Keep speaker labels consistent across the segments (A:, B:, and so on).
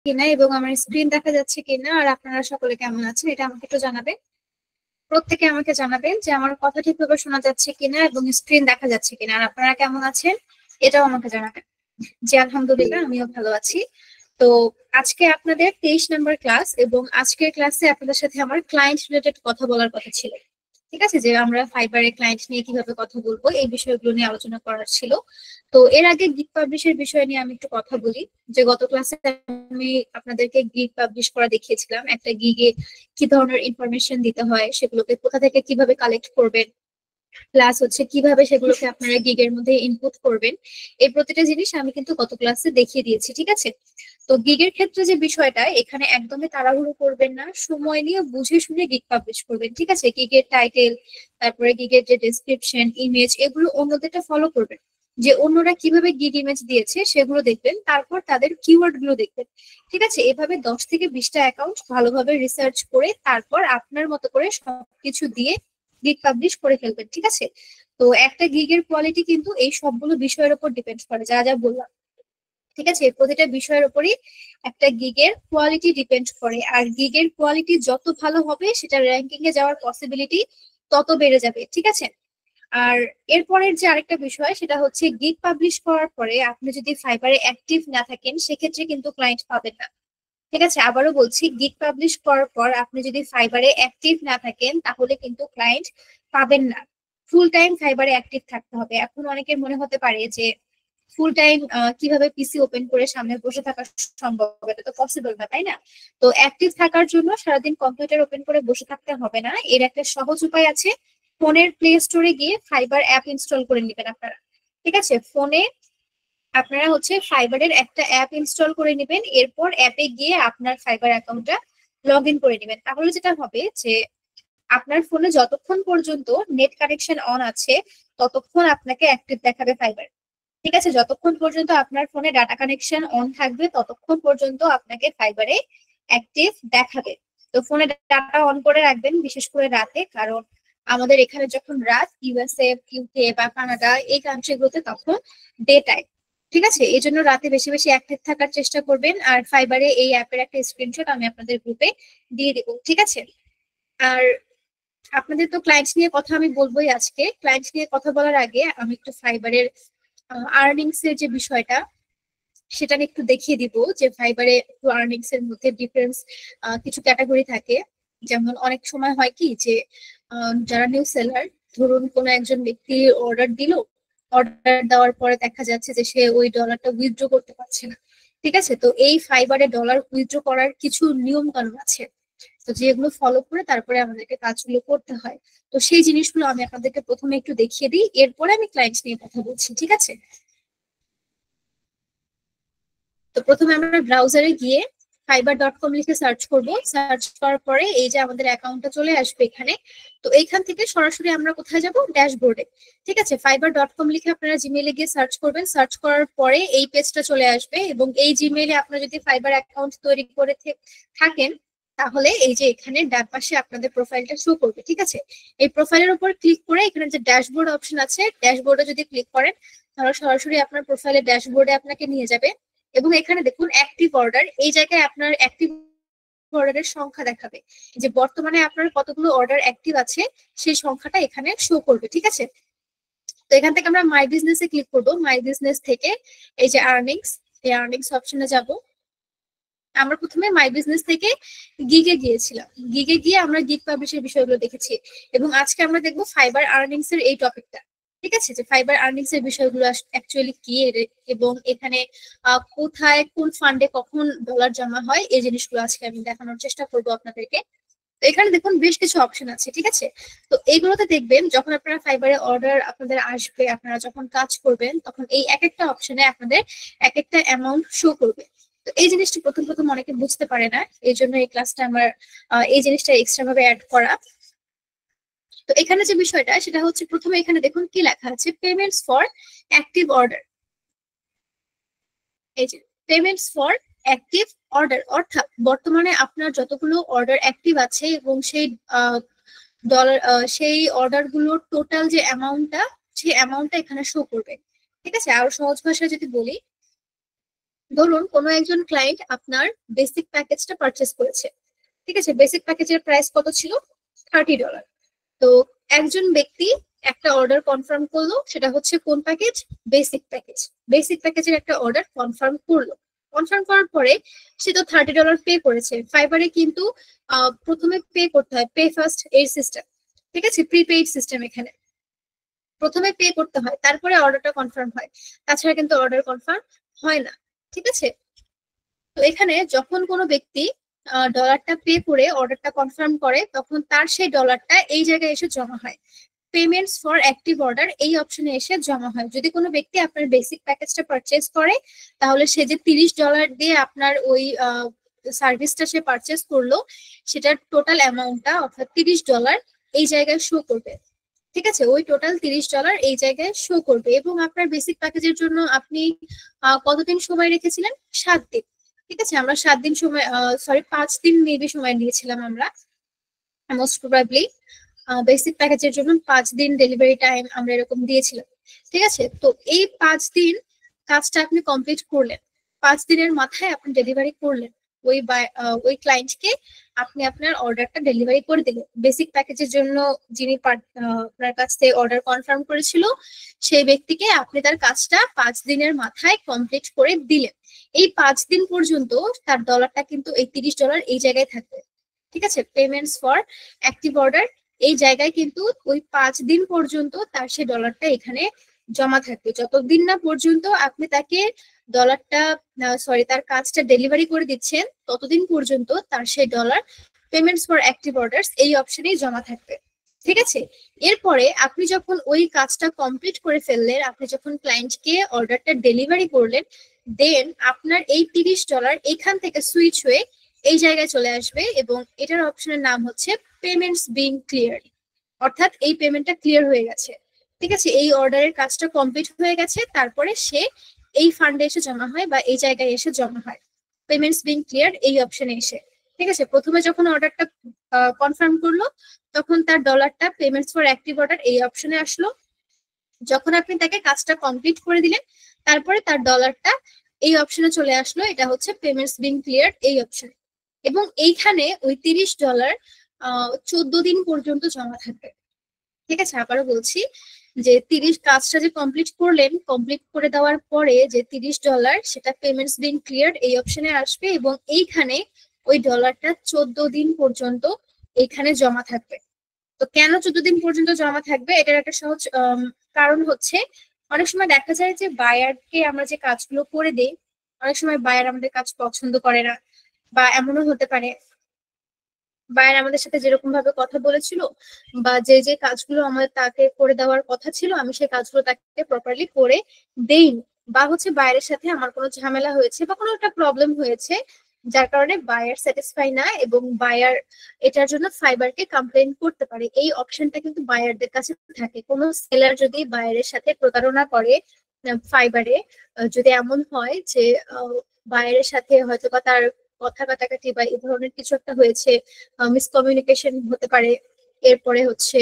A: কিনা এবং আমার স্ক্রিন দেখা যাচ্ছে কিনা, আর আপনারা সকলে কেমন আছেন এটা আমাকে একটু জানাবেন। প্রত্যেকে আমাকে জানাবেন যে আমার কথা ঠিকভাবে শোনা যাচ্ছে কিনা এবং স্ক্রিন দেখা যাচ্ছে কিনা, আর আপনারা কেমন আছেন এটাও আমাকে জানাবেন। জি আলহামদুলিল্লাহ, আমিও ভালো আছি। তো আজকে আপনাদের 23 নম্বর ক্লাস, এবং আজকের ক্লাসে আপনাদের সাথে আমার ক্লায়েন্ট রিলেটেড কথা বলার কথা ছিল। ঠিক আছে, যে আমরা ফাইবারের ক্লায়েন্ট নিয়ে কিভাবে কথা বলবো এই বিষয়গুলো নিয়ে আলোচনা করার ছিল। তো এর আগে গিগ পাবলিশের বিষয় নিয়ে আমি একটু কথা বলি। যে গত ক্লাসে আমি আপনাদেরকে গিগ পাবলিশ করা দেখিয়েছিলাম, একটা গিগে কি ধরনের ইনফরমেশন দিতে হয়, সেগুলোকে কোথা থেকে কিভাবে কালেক্ট করবেন, প্লাস হচ্ছে কিভাবে সেগুলোকে আপনারা গিগের মধ্যে ইনপুট করবেন। এই প্রতিটা জিনিস আমি কিন্তু গত ক্লাসে দেখিয়ে দিয়েছি। ঠিক আছে, তো গিগের ক্ষেত্রে যে বিষয়টা, এখানে একদমই তাড়াহুড়ো করবেন না, সময় নিয়ে বুঝে শুনে গিগ পাবলিশ করবেন। ঠিক আছে, গিগের টাইটেল, তারপরে গিগের যে ডেসক্রিপশন, ইমেজ, এগুলো অন্যদেরটা ফলো করবেন। যে অন্যরা কিভাবে গিগ ইমেজ দিয়েছে সেগুলো দেখবেন, তারপর তাদের কিওয়ার্ড গুলো দেখবেন। ঠিক আছে, এভাবে 10 থেকে 20টা অ্যাকাউন্ট ভালোভাবে রিসার্চ করে তারপর আপনার মতো করে সবকিছু দিয়ে গিগ পাবলিশ করে ফেলবেন। ঠিক আছে, তো একটা গিগের কোয়ালিটি কিন্তু এই সবগুলো বিষয়ের উপর ডিপেন্ড করে, যা যা বললাম। ঠিক আছে, প্রতিটা বিষয়ের উপরই একটা গিগের কোয়ালিটি ডিপেন্ড করে, আর গিগের কোয়ালিটি যত ভালো হবে সেটা র্যাঙ্কিং এ যাওয়ার পসিবিলিটি তত বেড়ে যাবে। ঠিক আছে, আর এরপরের যে আরেকটা বিষয় সেটা হচ্ছে গিগ পাবলিশ করার পরে আপনি যদি ফাইবারে অ্যাক্টিভ না থাকেন সেক্ষেত্রে কিন্তু ক্লায়েন্ট পাবেন না। ঠিক আছে, আবারও বলছি, গিগ পাবলিশ করার পর আপনি যদি ফাইবারে অ্যাক্টিভ না থাকেন তাহলে কিন্তু ক্লায়েন্ট পাবেন না। ফুল টাইম ফাইবারে অ্যাক্টিভ থাকতে হবে। এখন অনেকের মনে হতে পারে যে ফুল টাইম কিভাবে পিসি ওপেন করে সামনে বসে থাকা সম্ভব, এটা তো পসিবল না, তাই না? তো অ্যাক্টিভ থাকার জন্য সারাদিন কম্পিউটার ওপেন করে বসে থাকতে হবে না, এর একটা সহজ উপায় আছে। ফোনের প্লে স্টোরে গিয়ে ফাইবার অ্যাপ ইনস্টল করে নেবেন আপনারা। ঠিক আছে, ফোনে আপনারা হচ্ছে ফাইবারের একটা অ্যাপ ইনস্টল করে নেবেন, এরপর অ্যাপে গিয়ে আপনার ফাইবার অ্যাকাউন্টটা লগ ইন করে নেবেন। তাহলে যেটা হবে যে আপনার ফোনে যতক্ষণ পর্যন্ত নেট কানেকশন অন আছে ততক্ষণ আপনাকে অ্যাক্টিভ দেখাবে ফাইবার। ঠিক আছে, যতক্ষণ পর্যন্ত আপনার ফোনে ডাটা কানেকশন অন থাকবে ততক্ষণ পর্যন্ত আপনাকে ফাইবারে অ্যাক্টিভ দেখাবে। তো ফোনে ডাটা অন করে রাখবেন, বিশেষ করে রাতে, কারণ আমাদের এখানে যখন রাত, ইউএসএ, ইউকে বা কানাডা এই কান্ট্রিগুলোতে তখন ডে টাইম। ঠিক আছে, এই জন্য রাতে বেশি বেশি অ্যাক্টিভ থাকার চেষ্টা করবেন। আর ফাইবারে এই অ্যাপের একটা স্ক্রিনশট আমি আপনাদের গ্রুপে দিয়ে দিব। ঠিক আছে, আর আপনাদের তো ক্লায়েন্টস নিয়ে কথা আমি বলবোই। আজকে ক্লায়েন্টস নিয়ে কথা বলার আগে আমি একটু ফাইবারের আর্নিংস এর যে বিষয়টা সেটা নিয়ে একটু দেখিয়ে দিব। যে ফাইবারে আর্নিংস এর মধ্যে ডিফারেন্স কিছু ক্যাটাগরি থাকে। যেমন অনেক সময় হয় কি যে যারা নিউ সেলার, ধরুন কোনো একজন ব্যক্তি অর্ডার দিল, অর্ডার দেওয়ার পরে দেখা যাচ্ছে যে সে ওই ডলারটা উইথড্র করতে পারছে না। ঠিক আছে, তো এই ফাইবারে ডলার উইথড্র করার কিছু নিয়ম কানুন আছে, তো যেগুলো ফলো করে তারপরে আমাদেরকে কাজগুলো করতে হয়। তো সেই জিনিসগুলো আমি আপনাদেরকে প্রথমে একটু দেখিয়ে দিই, এরপরে আমি ক্লায়েন্টস নিয়ে কথা বলছি। ঠিক আছে, তো প্রথমে আমরা ব্রাউজারে গিয়ে fiber.com লিখে সার্চ করব। সার্চ করার পরে এই যে আমাদের অ্যাকাউন্টটা চলে আসবে এখানে। তো এইখান থেকে সরাসরি আমরা কোথায় যাব? ড্যাশবোর্ডে। ঠিক আছে, fiber.com লিখে আপনারা জিমেইলে গিয়ে সার্চ করবেন। সার্চ করার পরে এই পেজটা চলে আসবে, এবং এই জিমেইলে আপনারা যদি ফাইবার অ্যাকাউন্ট তৈরি করে থাকেন তাহলে এই যে এখানে ডান পাশে আপনাদের প্রোফাইলটা শো করবে। ঠিক আছে, এই প্রোফাইলের উপর ক্লিক করে এখানে যে ড্যাশবোর্ড অপশন আছে, ড্যাশবোর্ডে যদি ক্লিক করেন তাহলে সরাসরি আপনার প্রোফাইলের ড্যাশবোর্ডে আপনাকে নিয়ে যাবে। এবং এখানে দেখুন অ্যাক্টিভ অর্ডার, এই জায়গায় আপনার অ্যাক্টিভ অর্ডারের সংখ্যা দেখাবে, যে বর্তমানে আপনার কতগুলো অর্ডার অ্যাক্টিভ আছে সেই সংখ্যাটা এখানে শো করবে। ঠিক আছে, তো এখান থেকে আমরা মাই বিজনেসে ক্লিক করব। মাই বিজনেস থেকে এই যে আর্নিংস, এই আর্নিংস অপশনে যাব। আমরা প্রথমে মাই বিজনেস থেকে গিগে গিয়েছিলাম, গিগে গিয়ে আমরা গিগ পাবলিশের বিষয়গুলো দেখেছি, এবং আজকে আমরা দেখবো ফাইবার আর্নিংস এর এই টপিকটা। ঠিক আছে, যে ফাইবার আর্নিংস এর বিষয়গুলো অ্যাকচুয়ালি কি, এবং এখানে কোথায় কোন ফান্ডে কখন ডলার জমা হয় এই জিনিসগুলো আজকে আমি দেখানোর চেষ্টা করবো আপনাদেরকে। তো এখানে দেখুন বেশ কিছু অপশন আছে। ঠিক আছে, তো এইগুলোতে দেখবেন যখন আপনারা ফাইবারে অর্ডার আপনাদের আসবে, আপনারা যখন কাজ করবেন তখন এই এক একটা অপশনে আপনাদের এক একটা অ্যামাউন্ট শো করবে। তো এই জিনিসটা প্রথম প্রথম অনেকে বুঝতে পারে না, এই জন্য এই ক্লাসটা আমার এই জিনিসটা এক্সট্রা ভাবে অ্যাড করা। তো এখানে যে বিষয়টা সেটা হচ্ছে, প্রথমে এখানে দেখুন কি লেখা আছে, পেমেন্টস ফর অ্যাক্টিভ অর্ডার। এই যে পেমেন্টস ফর অ্যাক্টিভ অর্ডার, অর্থাৎ বর্তমানে আপনার যতগুলো অর্ডার অ্যাক্টিভ আছে এবং সেই ডলার, সেই অর্ডার গুলোর টোটাল যে অ্যামাউন্টটা, সেই অ্যামাউন্টটা এখানে শো করবে। ঠিক আছে, আরো সহজ ভাষায় যদি বলি, ধরুন কোনো একজন ক্লায়েন্ট আপনার বেসিক প্যাকেজটা পারচেস করেছে, ঠিক আছে? বেসিক প্যাকেজের প্রাইস কত ছিল? $30। তো একজন ব্যক্তি একটা অর্ডার কনফার্ম করলো, সেটা হচ্ছে কোন প্যাকেজ? Basic package. বেসিক প্যাকেজের একটা অর্ডার কনফার্ম করলো, কনফার্ম করার পরে সে তো $30 পে করেছে। ফাইবারে কিন্তু প্রথমে পে করতে হয়, পে ফার্স্ট এই সিস্টেম, ঠিক আছে? প্রিপেইড সিস্টেম এখানে প্রথমে পে করতে হয়, তারপরে অর্ডারটা কনফার্ম হয়, তাছাড়া কিন্তু অর্ডার কনফার্ম হয় না, ঠিক আছে? তো এখানে যখন কোনো ব্যক্তি ডলারটা পে করে অর্ডারটা কনফার্ম করে, তখন তার সেই ডলারটা এই জায়গায় এসে জমা হয়, পেমেন্টস ফর অ্যাক্টিভ অর্ডার এই অপশনে এসে জমা হয়। যদি কোনো ব্যক্তি আপনার বেসিক প্যাকেজটা পারচেজ করে, তাহলে সে যে $30 দিয়ে আপনার ওই সার্ভিসটা সে পারচেজ করলো, সেটার টোটাল অ্যামাউন্টটা অর্থাৎ $30 এই জায়গায় শো করবে, ঠিক আছে? ওই টোটাল $30 এই জায়গায় শো করবে। এবং আপনার বেসিক প্যাকেজের জন্য আপনি কতদিন সময় রেখেছিলেন? 7 দিন, ঠিক আছে? আমরা 7 দিন সময়, সরি 5 দিন মেবি সময় নিয়েছিলাম আমরা, মোস্ট প্রবাবলি বেসিক প্যাকেজের জন্য 5 দিন ডেলিভারি টাইম আমরা এরকম দিয়েছিলাম, ঠিক আছে? তো এই 5 দিন কাজটা আপনি কমপ্লিট করলেন, 5 দিনের মাথায় আপনি ডেলিভারি করলেন ওই ওই ক্লায়েন্টকে, আপনি আপনার অর্ডারটা ডেলিভারি করে দিলেন। বেসিক প্যাকেজের জন্য যিনি আপনার কাছ থেকে অর্ডার কনফার্ম করেছিল, সেই ব্যক্তিকে আপনি তার কাজটা 5 দিনের মাথায় কমপ্লিট করে দিলেন। এই 5 দিন পর্যন্ত তার ডলারটা কিন্তু এই $30 এই জায়গায় থাকবে, ঠিক আছে? পেমেন্টস ফর অ্যাক্টিভ অর্ডার এই জায়গায় কিন্তু ওই 5 দিন পর্যন্ত তার সে ডলারটা এখানে জমা থাকবে, যতদিন না পর্যন্ত আপনি তাকে ডলারটা, সরি, তার কাজটা ডেলিভারি করে দিচ্ছেন, ততদিন পর্যন্ত তার সেই dollar payments for active orders এই অপশনেই জমা থাকবে, ঠিক আছে? এরপরে আপনি যখন ওই কাজটা কমপ্লিট করে ফেললেন, আপনি যখন ক্লায়েন্টকে অর্ডারটা ডেলিভারি করলেন, দেন আপনার এই $30 এখান থেকে সুইচ হয়ে এই জায়গায় চলে আসবে, এবং এটার অপশনের নাম হচ্ছে পেমেন্টস বিং ক্লিয়ার, অর্থাৎ এই পেমেন্টটা ক্লিয়ার হয়ে গেছে, ঠিক আছে? এই অর্ডারের কাজটা কমপ্লিট হয়ে গেছে, তারপরে সে এই ফান্ডে এসে জমা হয় বা এই জায়গায় এসে জমা হয়, পেমেন্টস বিং ক্লিয়ার এই অপশনে এসে, ঠিক আছে? প্রথমে যখন অর্ডারটা কনফার্ম করলো, তখন তার ডলারটা পেমেন্টস ফর অ্যাক্টিভ অর্ডার এই অপশনে আসলো। যখন আপনি তাকে কাজটা কমপ্লিট করে দিলেন, তারপরে তার ডলারটা এই অপশনে চলে আসলো, এটা হচ্ছে পেমেন্টস বিং ক্লিয়ার এই অপশন। এবং এইখানে ওই $30 14 দিন পর্যন্ত জমা থাকবে, ঠিক আছে? আবারও বলছি যে কাজটা যে কমপ্লিট করলেন, কমপ্লিট করে দেওয়ার পরে যে $30 সেটা পেমেন্টস বিং ক্লিয়ার এই অপশনে আসবে, এবং এইখানে ওই ডলারটা 14 দিন পর্যন্ত এইখানে জমা থাকবে। তো কেন 14 দিন পর্যন্ত জমা থাকবে? এটার একটা সহজ কারণ হচ্ছে, অনেক সময় দেখা যায় যে বায়ারকে আমরা যে কাজগুলো করে দিই, অনেক সময় বায়ার আমাদের কাজ পছন্দ করে না, বা এমনও হতে পারে বায়ার আমাদের সাথে যেরকম ভাবে কথা বলেছিল, বা যে যে কাজগুলো আমাদের তাকে করে দেওয়ার কথা ছিল, আমি সেই কাজগুলো তাকে প্রপারলি করে দেইনি, বা হচ্ছে বায়ারের সাথে আমার কোনো ঝামেলা হয়েছে বা কোনো একটা প্রবলেম হয়েছে, যার কারণে বায়ার স্যাটিসফাই না, এবং বায়ার এটার জন্য ফাইবারকে কমপ্লেন করতে পারে। এই অপশনটা কিন্তু বায়ারদের কাছে থাকে। কোনো সেলার যদি বায়ারের সাথে প্রতারণা করে ফাইবারে, যদি এমন হয় যে বায়ারের সাথে হয়তো বা তার কথা কাটাকাটি বা এই ধরনের কিছু একটা হয়েছে, মিসকমিউনিকেশন হতে পারে, এরপরে হচ্ছে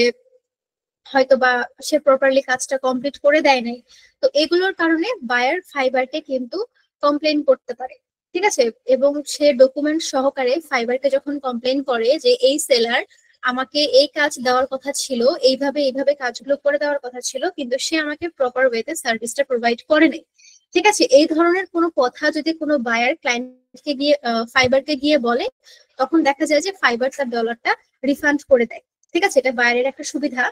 A: হয়তো বা সে প্রপারলি কাজটা কমপ্লিট করে দেয় নাই, তো এগুলোর কারণে বায়ার ফাইবারকে কিন্তু কমপ্লেন করতে পারে, ঠিক আছে? এবং সে ডকুমেন্ট সহকারে ফাইবারকে যখন কমপ্লেন করে যে এই সেলার আমাকে এই কাজ দেওয়ার কথা ছিল, এইভাবে এইভাবে কাজগুলো করে দেওয়ার কথা ছিল, কিন্তু সে আমাকে প্রপার ওয়েতে সার্ভিসটা প্রোভাইড করে নাই, ঠিক আছে? এই ধরনের কোনো কথা যদি কোনো বায়ার ক্লায়েন্টকে গিয়ে ফাইবারকে গিয়ে বলে, তখন দেখা যায় যে ফাইবার তার ডলারটা রিফান্ড করে দেয়, ঠিক আছে? এটা বায়ারের একটা সুবিধা,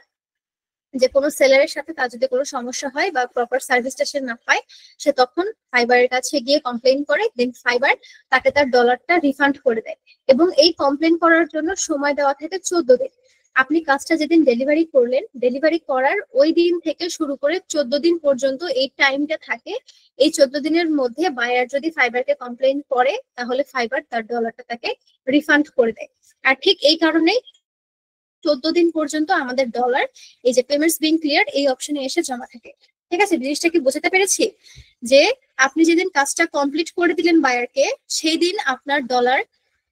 A: যে কোনো সেলারের সাথে তার যদি কোনো সমস্যা হয় বা প্রপার সার্ভিসটা সে না পায়, সে তখন ফাইবারের কাছে গিয়ে কমপ্লেন করে, দেন ফাইবার তাকে তার ডলারটা রিফান্ড করে দেয়। এবং এই কমপ্লেন করার জন্য সময় দেওয়া থাকে 14 দিন। আপনি কাজটা যেদিন ডেলিভারি করলেন, ডেলিভারি করার ওই দিন থেকে শুরু করে 14 দিন পর্যন্ত এই টাইমটা থাকে। এই 14 দিনের মধ্যে বায়ার যদি ফাইবারকে কমপ্লেন করে, তাহলে ফাইবার তার ডলারটা তাকে রিফান্ড করে দেয়। আর ঠিক এই কারণেই 14 দিন পর্যন্ত আমাদের ডলার এই যে পেমেন্টস বিং ক্লিয়ার এই অপশনে এসে জমা থাকে, ঠিক আছে? জিনিসটা কি বোঝাতে পেরেছি? যে আপনি যেদিন কাজটা কমপ্লিট করে দিলেন বায়ারকে, সেই দিন আপনার ডলার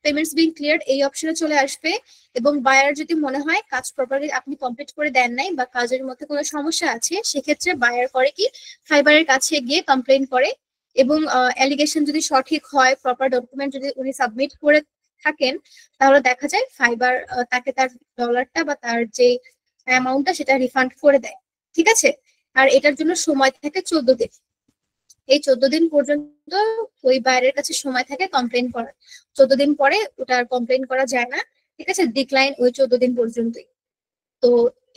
A: পেমেন্টস বিং ক্লিয়ার এই অপশনে চলে আসবে, এবং বায়ার যদি মনে হয় কাজ প্রপারলি আপনি কমপ্লিট করে দেন নাই বা কাজের মধ্যে কোনো সমস্যা আছে, সেক্ষেত্রে বায়ার করে কি ফাইবারের কাছে গিয়ে কমপ্লেন করে, এবং অ্যালিগেশন যদি সঠিক হয়, প্রপার ডকুমেন্ট যদি উনি সাবমিট করে থাকেন, তাহলে দেখা যায় ফাইবার তাকে তার ডলারটা বা তার যে অ্যামাউন্টটা সেটা রিফান্ড করে দেয়। ঠিক আছে, আর এটার জন্য সময় থাকে 14 দিন। এই 14 দিন পর্যন্ত ওই বাইরের কাছে সময় থাকে কমপ্লেন করার। 14 দিন পরে ওটা আর কমপ্লেন করা যায় না। ঠিক আছে, ডিক্লাইন ওই 14 দিন পর্যন্তই। তো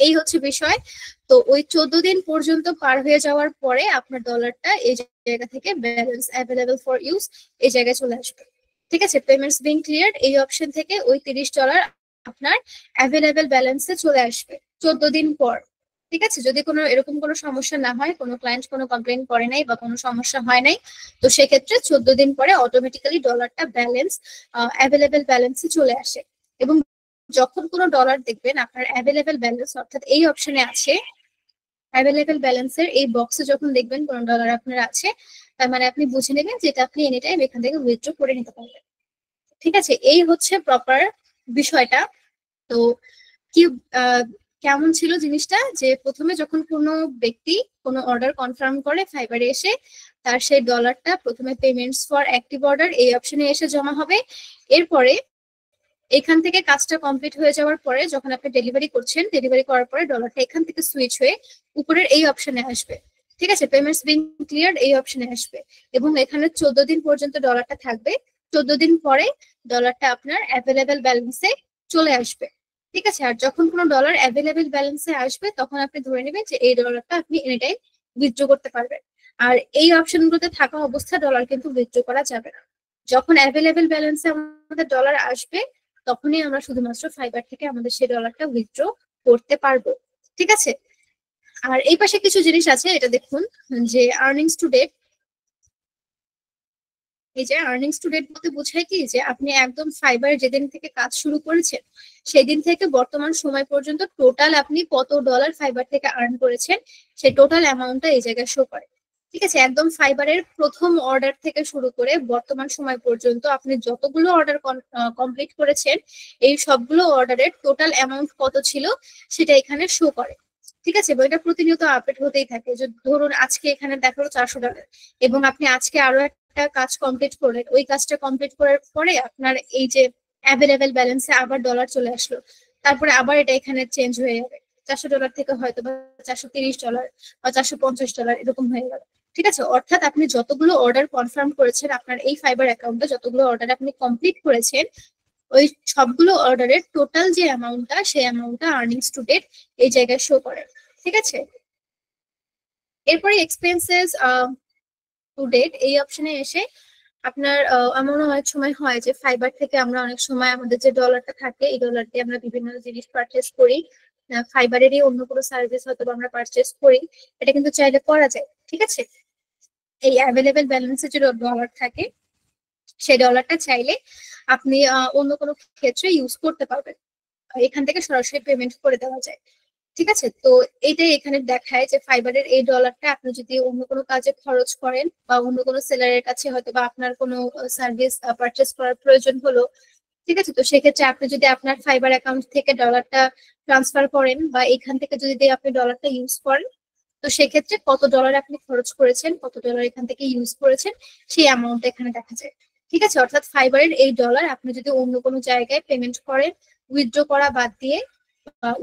A: এই হচ্ছে বিষয়। তো ওই 14 দিন পর্যন্ত পার হয়ে যাওয়ার পরে আপনার ডলারটা এই জায়গা থেকে ব্যালেন্স অ্যাভেলেবল ফর ইউজ এই জায়গায় চলে আসবে। ঠিক আছে, পেমেন্টস বিং ক্লিয়ার্ড এই অপশন থেকে ওই $30 আপনার অ্যাভেলেবল ব্যালেন্সে চলে আসবে 14 দিন পর। ঠিক আছে, যদি কোনো এরকম কোনো সমস্যা না হয়, কোনো ক্লায়েন্ট কোনো কমপ্লেন করে নাই বা কোনো সমস্যা হয় নাই, তো সেক্ষেত্রে 14 দিন পরে অটোমেটিক্যালি ডলারটা ব্যালেন্স অ্যাভেলেবল ব্যালেন্সে চলে আসে। এবং যখন কোনো ডলার দেখবেন আপনার অ্যাভেলেবল ব্যালেন্স অর্থাৎ এই অপশনে আছে, অ্যাভেলেবল ব্যালেন্সের এই বক্সে যখন দেখবেন কোনো ডলার আপনার আছে, তার মানে আপনি বুঝে নেবেন যেটা আপনি এনি টাইম এখান থেকে উইথড্র করে নিতে পারবেন। ঠিক আছে, এই হচ্ছে প্রপার বিষয়টা। তো কি কেমন ছিল জিনিসটা, যে প্রথমে যখন কোনো ব্যক্তি কোনো অর্ডার কনফার্ম করে ফাইবারে এসে, তার সেই ডলারটা প্রথমে পেমেন্টস ফর অ্যাক্টিভ অর্ডার এই অপশনে এসে জমা হবে। এরপরে এখান থেকে কাজটা কমপ্লিট হয়ে যাওয়ার পরে যখন আপনি ডেলিভারি করছেন, ডেলিভারি করার পরে ডলারটা এখান থেকে সুইচ হয়ে উপরের এই অপশনে আসবে। ঠিক আছে, পেমেন্টস বিং ক্লিয়ার্ড এই অপশনে আসবে এবং এখানে 14 দিন পর্যন্ত ডলারটা থাকবে। 14 দিন পরে ডলারটা আপনার অ্যাভেলেবেল ব্যালেন্সে চলে আসবে। ঠিক আছে, আর যখন কোনো ডলার অ্যাভেলেবেল ব্যালেন্সে আসবে তখন আপনি ধরে নেবেন যে এই ডলারটা আপনি এনি টাইম উইথড্র করতে পারবেন। আর এই অপশনগুলোতে থাকা অবস্থায় ডলার কিন্তু উইথড্র করা যাবে না। যখন অ্যাভেলেবেল ব্যালেন্সে আমাদের ডলার আসবে তখনই আমরা শুধুমাত্র ফাইবার থেকে আমাদের সেই ডলারটা উইথড্র করতে পারবো। ঠিক আছে, আর এই পাশে কিছু জিনিস আছে, এটা দেখুন যে আর্নিংস টু ডেট। এই যে আর্নিংস টু ডেট বলতে বোঝায় কি, যে আপনি একদম ফাইবার যেদিন থেকে কাজ শুরু করেছেন সেদিন থেকে বর্তমান সময় পর্যন্ত টোটাল আপনি কত ডলার ফাইবার থেকে আর্ন করেছেন সেই টোটাল অ্যামাউন্টটা এই জায়গায় শো করে। ঠিক আছে, একদম ফাইবারের প্রথম অর্ডার থেকে শুরু করে বর্তমান সময় পর্যন্ত আপনি যতগুলো অর্ডার কমপ্লিট করেছেন এই সবগুলো অর্ডারের টোটাল অ্যামাউন্ট কত ছিল সেটা এখানে শো করে। ঠিক আছে, বইটা প্রতিনিয়ত আপডেট হতেই থাকে। যে ধরুন আজকে এখানে দেখালো $400 এবং আপনি আজকে আরো একটা কাজ কমপ্লিট করলেন, ওই কাজটা কমপ্লিট করার পরে আপনার এই যে অ্যাভেলেবেল ব্যালেন্সে আবার ডলার চলে আসলো, তারপরে আবার এটা এখানে চেঞ্জ হয়ে যাবে। $400 থেকে হয়তো বা $430 বা $450 এরকম হয়ে গেল। ঠিক আছে, অর্থাৎ আপনি যতগুলো অর্ডার কনফার্ম করেছেন আপনার এই ফাইবার অ্যাকাউন্টে, যতগুলো অর্ডার আপনি কমপ্লিট করেছেন ওই সবগুলো অর্ডারের টোটাল যে অ্যামাউন্টটা সেই অ্যামাউন্টটা আর্নিংস টু ডেট এই জায়গায় শো করে। ঠিক আছে, এরপরে এক্সপেন্সেস টু ডেট এই অপশনে এসে আপনার এমন অনেক সময় হয় যে ফাইবার থেকে আমরা অনেক সময় আমাদের যে ডলারটা থাকে এই ডলার দিয়ে আমরা বিভিন্ন জিনিস পারচেস করি, ফাইবারেরই অন্য কোনো সার্ভিস হয়তো আমরা পারচেস করি, এটা কিন্তু চাইলে করা যায়। ঠিক আছে, এই অ্যাভেলেবেল ব্যালেন্সে যে ডলার থাকে সেই ডলারটা চাইলে আপনি অন্য কোনো ক্ষেত্রে ইউজ করতে পারবেন, এখান থেকে সরাসরি পেমেন্ট করে দেওয়া যায়। ঠিক আছে, তো এইটাই এখানে দেখায় যে ফাইবারের এই ডলারটা আপনি যদি অন্য কোনো কাজে খরচ করেন বা অন্য কোনো সেলারের কাছে হয়তো বা আপনার কোনো সার্ভিস পারচেস করার প্রয়োজন হলো, ঠিক আছে, তো সেক্ষেত্রে আপনি যদি আপনার ফাইবার অ্যাকাউন্ট থেকে ডলারটা ট্রান্সফার করেন বা এখান থেকে যদি আপনি ডলারটা ইউজ করেন, তো সেক্ষেত্রে কত ডলার আপনি খরচ করেছেন, কত ডলার এখান থেকে ইউজ করেছেন সেই অ্যামাউন্টটা এখানে দেখা যায়। ঠিক আছে, অর্থাৎ ফাইবারের এই ডলার আপনি যদি অন্য কোনো জায়গায় পেমেন্ট করেন উইথড্র করা বাদ দিয়ে,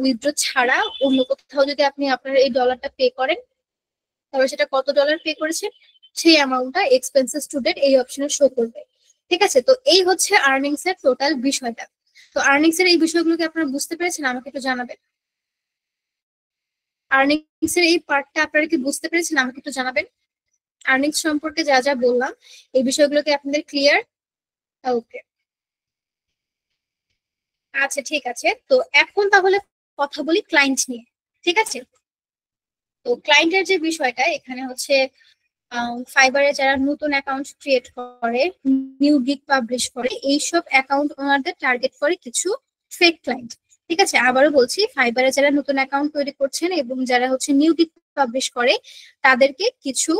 A: উইথড্র ছাড়া অন্য কোথাও যদি আপনি আপনার এই ডলারটা পে করেন, তাহলে সেটা কত ডলার পে করেছেন সেই অ্যামাউন্টটা এক্সপেন্সেস টু ডেট এই অপশনে শো করবে। ঠিক আছে, তো এই হচ্ছে আর্নিংস এর টোটাল বিষয়টা। তো আর্নিংস এর এই বিষয়গুলোকে আপনারা বুঝতে পেরেছেন, আমাকে একটু জানাবেন। আর্নিংস এর এই পার্টটা আপনারা কি বুঝতে পেরেছেন, আমাকে একটু জানাবেন। আর্নিংস সম্পর্কে যা যা বললাম এই বিষয়গুলোকে আপনাদের ক্লিয়ার? ওকে, আচ্ছা ঠিক আছে। তো এখন তাহলে কথা বলি ক্লায়েন্ট নিয়ে। ঠিক আছে, তো ক্লায়েন্টের যে বিষয়টা এখানে হচ্ছে ফাইবারে যারা নতুন অ্যাকাউন্ট ক্রিয়েট করে, নিউ গিগ পাবলিশ করে, এইসব অ্যাকাউন্ট ওনাদের টার্গেট করে কিছু ফেক ক্লায়েন্ট। ঠিক আছে, আবারও বলছি, ফাইবারে যারা নতুন অ্যাকাউন্ট তৈরি করছেন এবং যারা হচ্ছে নিউ গিগ পাবলিশ করে তাদেরকে কিছু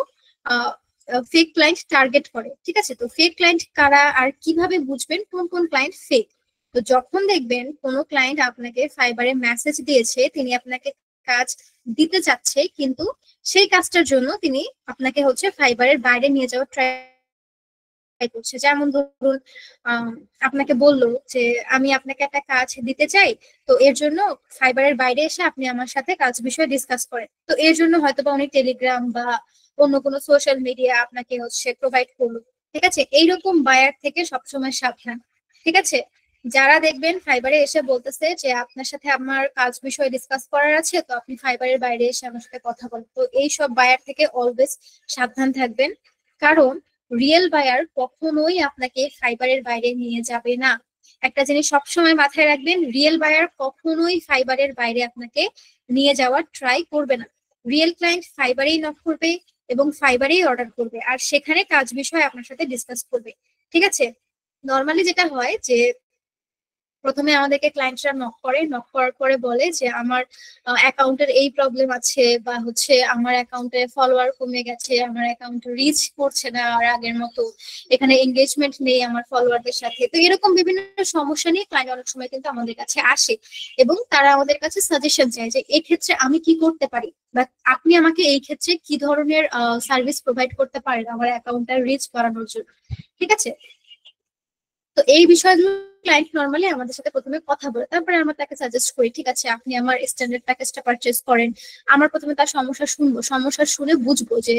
A: ফেক ক্লায়েন্ট টার্গেট করে। ঠিক আছে, তো ফেক ক্লায়েন্ট কারা আর কিভাবে বুঝবেন কোন কোন ক্লায়েন্ট ফেক? তো যখন দেখবেন কোনো ক্লায়েন্ট আপনাকে ফাইবারে মেসেজ দিয়েছে, তিনি আপনাকে কাজ দিতে চাচ্ছে, কিন্তু সেই কাজটার জন্য তিনি আপনাকে হচ্ছে ফাইবারের বাইরে নিয়ে যাওয়ার ট্রাই করছে। যেমন ধরুন আপনাকে বললো যে আমি আপনাকে একটা কাজ দিতে চাই, তো এর জন্য ফাইবারের বাইরে এসে আপনি আমার সাথে কাজ বিষয়ে ডিসকাস করেন। তো এর জন্য হয়তোবা উনি টেলিগ্রাম বা অন্য কোনো সোশ্যাল মিডিয়া আপনাকে হচ্ছে প্রোভাইড করলো। ঠিক আছে, এইরকম বায়ার থেকে সবসময় সাবধান। ঠিক আছে, যারা দেখবেন ফাইবারে এসে বলতেছে যে আপনার সাথে আমার কাজ বিষয়ে ডিসকাস করার আছে, তো আপনি ফাইবারের বাইরে এসে আমার সাথে কথা বলেন, তো এই সব বায়ার থেকে অলওয়েজ সাবধান থাকবেন। কারণ রিয়েল বায়ার কখনোই আপনাকে ফাইবারের বাইরে নিয়ে যাবে না। একটা জিনিস সবসময় মাথায় রাখবেন, রিয়েল বায়ার কখনোই ফাইবারের বাইরে আপনাকে নিয়ে যাওয়ার ট্রাই করবে না। রিয়েল ক্লায়েন্ট ফাইবারেই নক করবে এবং ফাইবারেই অর্ডার করবে, আর সেখানে কাজ বিষয়ে আপনার সাথে ডিসকাস করবে। ঠিক আছে, নর্মালি যেটা হয় যে প্রথমে আমাদেরকে ক্লায়েন্টরা নক করে, নক করার পরে বলে যে আমার অ্যাকাউন্টের এই প্রবলেম আছে, বা হচ্ছে আমার অ্যাকাউন্টে ফলোয়ার কমে গেছে, আমার অ্যাকাউন্টে রিচ করছে না আর আগের মতো, এখানে এঙ্গেজমেন্ট নেই আমার ফলোয়ারদের সাথে। তো এরকম বিভিন্ন সমস্যা নিয়ে ক্লায়েন্ট অনেক সময় কিন্তু আমাদের কাছে আসে এবং তারা আমাদের কাছে সাজেশন চায় যে এই ক্ষেত্রে আমি কি করতে পারি, বা আপনি আমাকে এই ক্ষেত্রে কি ধরনের সার্ভিস প্রোভাইড করতে পারেন আমার অ্যাকাউন্টের রিচ বাড়ানোর জন্য। ঠিক আছে, তো এই বিষয়গুলো ক্লায়েন্ট নর্মালি আমাদের সাথে প্রথমে কথা বলে, তারপরে আমরা তাকে সাজেস্ট করি ঠিক আছে আপনি আমার স্ট্যান্ডার্ড প্যাকেজটা পারচেজ করেন। আমরা প্রথমে তার সমস্যা শুনবো, সমস্যা শুনে বুঝবো যে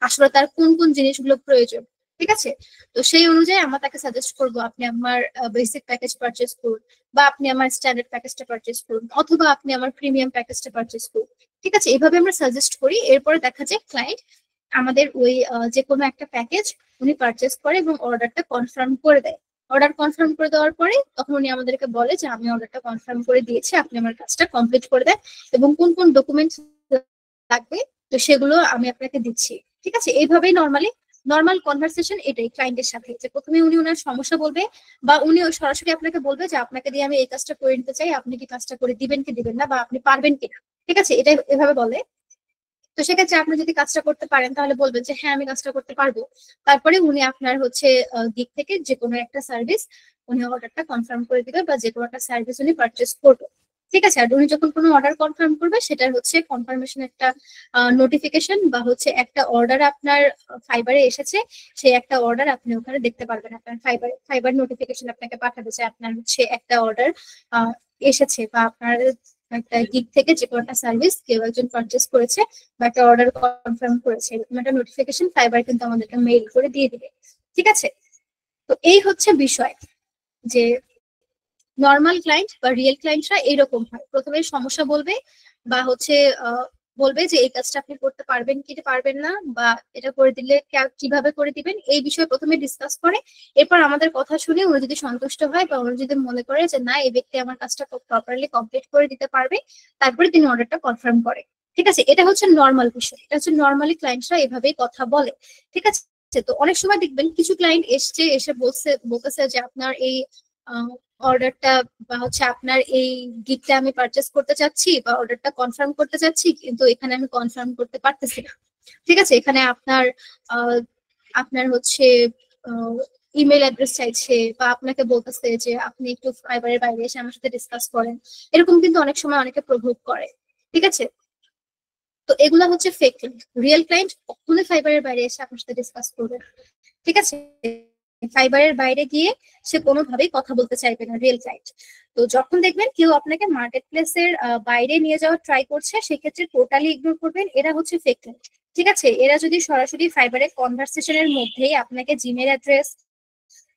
A: আসলে তার কোন কোন জিনিসগুলো প্রয়োজন। ঠিক আছে, তো সেই অনুযায়ী আমরা তাকে সাজেস্ট করবো আপনি আমার বেসিক প্যাকেজ পারচেজ করুন, বা আপনি আমার স্ট্যান্ডার্ড প্যাকেজটা পারচেজ করুন, অথবা আপনি আমার প্রিমিয়াম প্যাকেজটা পারচেজ করুন। ঠিক আছে, এইভাবে আমরা সাজেস্ট করি। এরপরে দেখা যায় ক্লায়েন্ট আমাদের ওই যে কোনো একটা প্যাকেজ উনি পারচেজ করে এবং অর্ডারটা কনফার্ম করে দেয়। অর্ডার কনফার্ম করে দেওয়ার পরে তখন উনি আমাদেরকে বলে যে আমি অর্ডারটা কনফার্ম করে দিয়েছি, আপনি আমার কাজটা কমপ্লিট করে দেন এবং কোন কোন ডকুমেন্ট লাগবে তো সেগুলো আমি আপনাকে দিচ্ছি। ঠিক আছে, এইভাবেই নর্মাল কনভারসেশন এটাই ক্লায়েন্টের সাথে, যে প্রথমে উনি ওনার সমস্যা বলবে বা উনি ওই সরাসরি আপনাকে বলবে যে আপনাকে দিয়ে আমি এই কাজটা করে নিতে চাই, আপনি কি কাজটা করে দিবেন কি দিবেন না, বা আপনি পারবেন কিনা। ঠিক আছে, এটা এভাবে বলে। তো সেক্ষেত্রে আপনি যদি কাজটা করতে পারেন তাহলে বলবেন যে হ্যাঁ আমি কাজটা করতে পারবো। তারপরে উনি আপনার হচ্ছে দিক থেকে যে কোনো একটা সার্ভিস উনি অর্ডারটা কনফার্ম করে দিবে, বা যে কোনো একটা সার্ভিস উনি পারচেস করবে। ঠিক আছে, আর উনি যখন কোনো অর্ডার কনফার্ম করবে সেটার হচ্ছে কনফার্মেশন একটা নোটিফিকেশন বা হচ্ছে একটা অর্ডার আপনার ফাইবারে এসেছে, সেই একটা অর্ডার আপনি ওখানে দেখতে পারবেন। আপনার ফাইবার নোটিফিকেশন আপনাকে পাঠাবে যে আপনার হচ্ছে একটা অর্ডার এসেছে, বা আপনার একটা গিগ থেকে যে কোনো একটা সার্ভিস কেউ একজন পারচেস করেছে বা একটা অর্ডার কনফার্ম করেছে, এরকম একটা নোটিফিকেশন ফাইবার কিন্তু আমাদেরকে মেইল করে দিয়ে দিবে। ঠিক আছে, তো এই হচ্ছে বিষয় যে নর্মাল ক্লায়েন্ট বা রিয়েল ক্লায়েন্টরা এরকম হয়, প্রথমে সমস্যা বলবে বা হচ্ছে বলবে যে এই কাজটা আপনি করতে পারবেন কি পারবেন না, বা এটা করে দিলে কিভাবে করে দিবেন, এই বিষয়ে প্রথমে ডিসকাস করে। এরপর আমাদের কথা শুনে উনি যদি সন্তুষ্ট হয় বা উনি যদি মনে করে যে না এই ব্যক্তি আমার কাজটা প্রপারলি কমপ্লিট করে দিতে পারবে, তারপরে তিনি অর্ডারটা কনফার্ম করে। ঠিক আছে, এটা হচ্ছে নর্মাল বিষয়, এটা হচ্ছে নর্মালি ক্লায়েন্টরা এভাবেই কথা বলে। ঠিক আছে, তো অনেক সময় দেখবেন কিছু ক্লায়েন্ট এসে বলতেছে যে আপনার এই অর্ডারটা বা হচ্ছে আপনার এই গিফটটা আমি পারচেস করতে চাচ্ছি বা অর্ডারটা কনফার্ম করতে চাচ্ছি, কিন্তু এখানে আমি কনফার্ম করতে পারতেছি না। ঠিক আছে, এখানে আপনার আপনার হচ্ছে ইমেল অ্যাড্রেস চাইছে, বা আপনাকে বলতেছে যে আপনি একটু ফাইবারের বাইরে এসে আমার সাথে ডিসকাস করেন। এরকম কিন্তু অনেক সময় অনেকে প্রভোগ করে। ঠিক আছে, তো এগুলা হচ্ছে ফেক ক্লায়েন্ট। রিয়েল ক্লায়েন্ট কখনোই ফাইবারের বাইরে এসে আপনার সাথে ডিসকাস করবে না। ঠিক আছে, ফাইবারের বাইরে গিয়ে সে কোনোভাবেই কথা বলতে চাইবে না রিয়েল ক্লায়েন্ট। তো যখন দেখবেন কেউ আপনাকে মার্কেট প্লেসের বাইরে নিয়ে যাওয়ার ট্রাই করছে, সেক্ষেত্রে টোটালি ইগনোর করবেন, এরা হচ্ছে ফেক ক্লায়েন্ট। ঠিক আছে, এরা যদি সরাসরি ফাইবারের কনভারসেশনের মধ্যেই আপনাকে জিমেল অ্যাড্রেস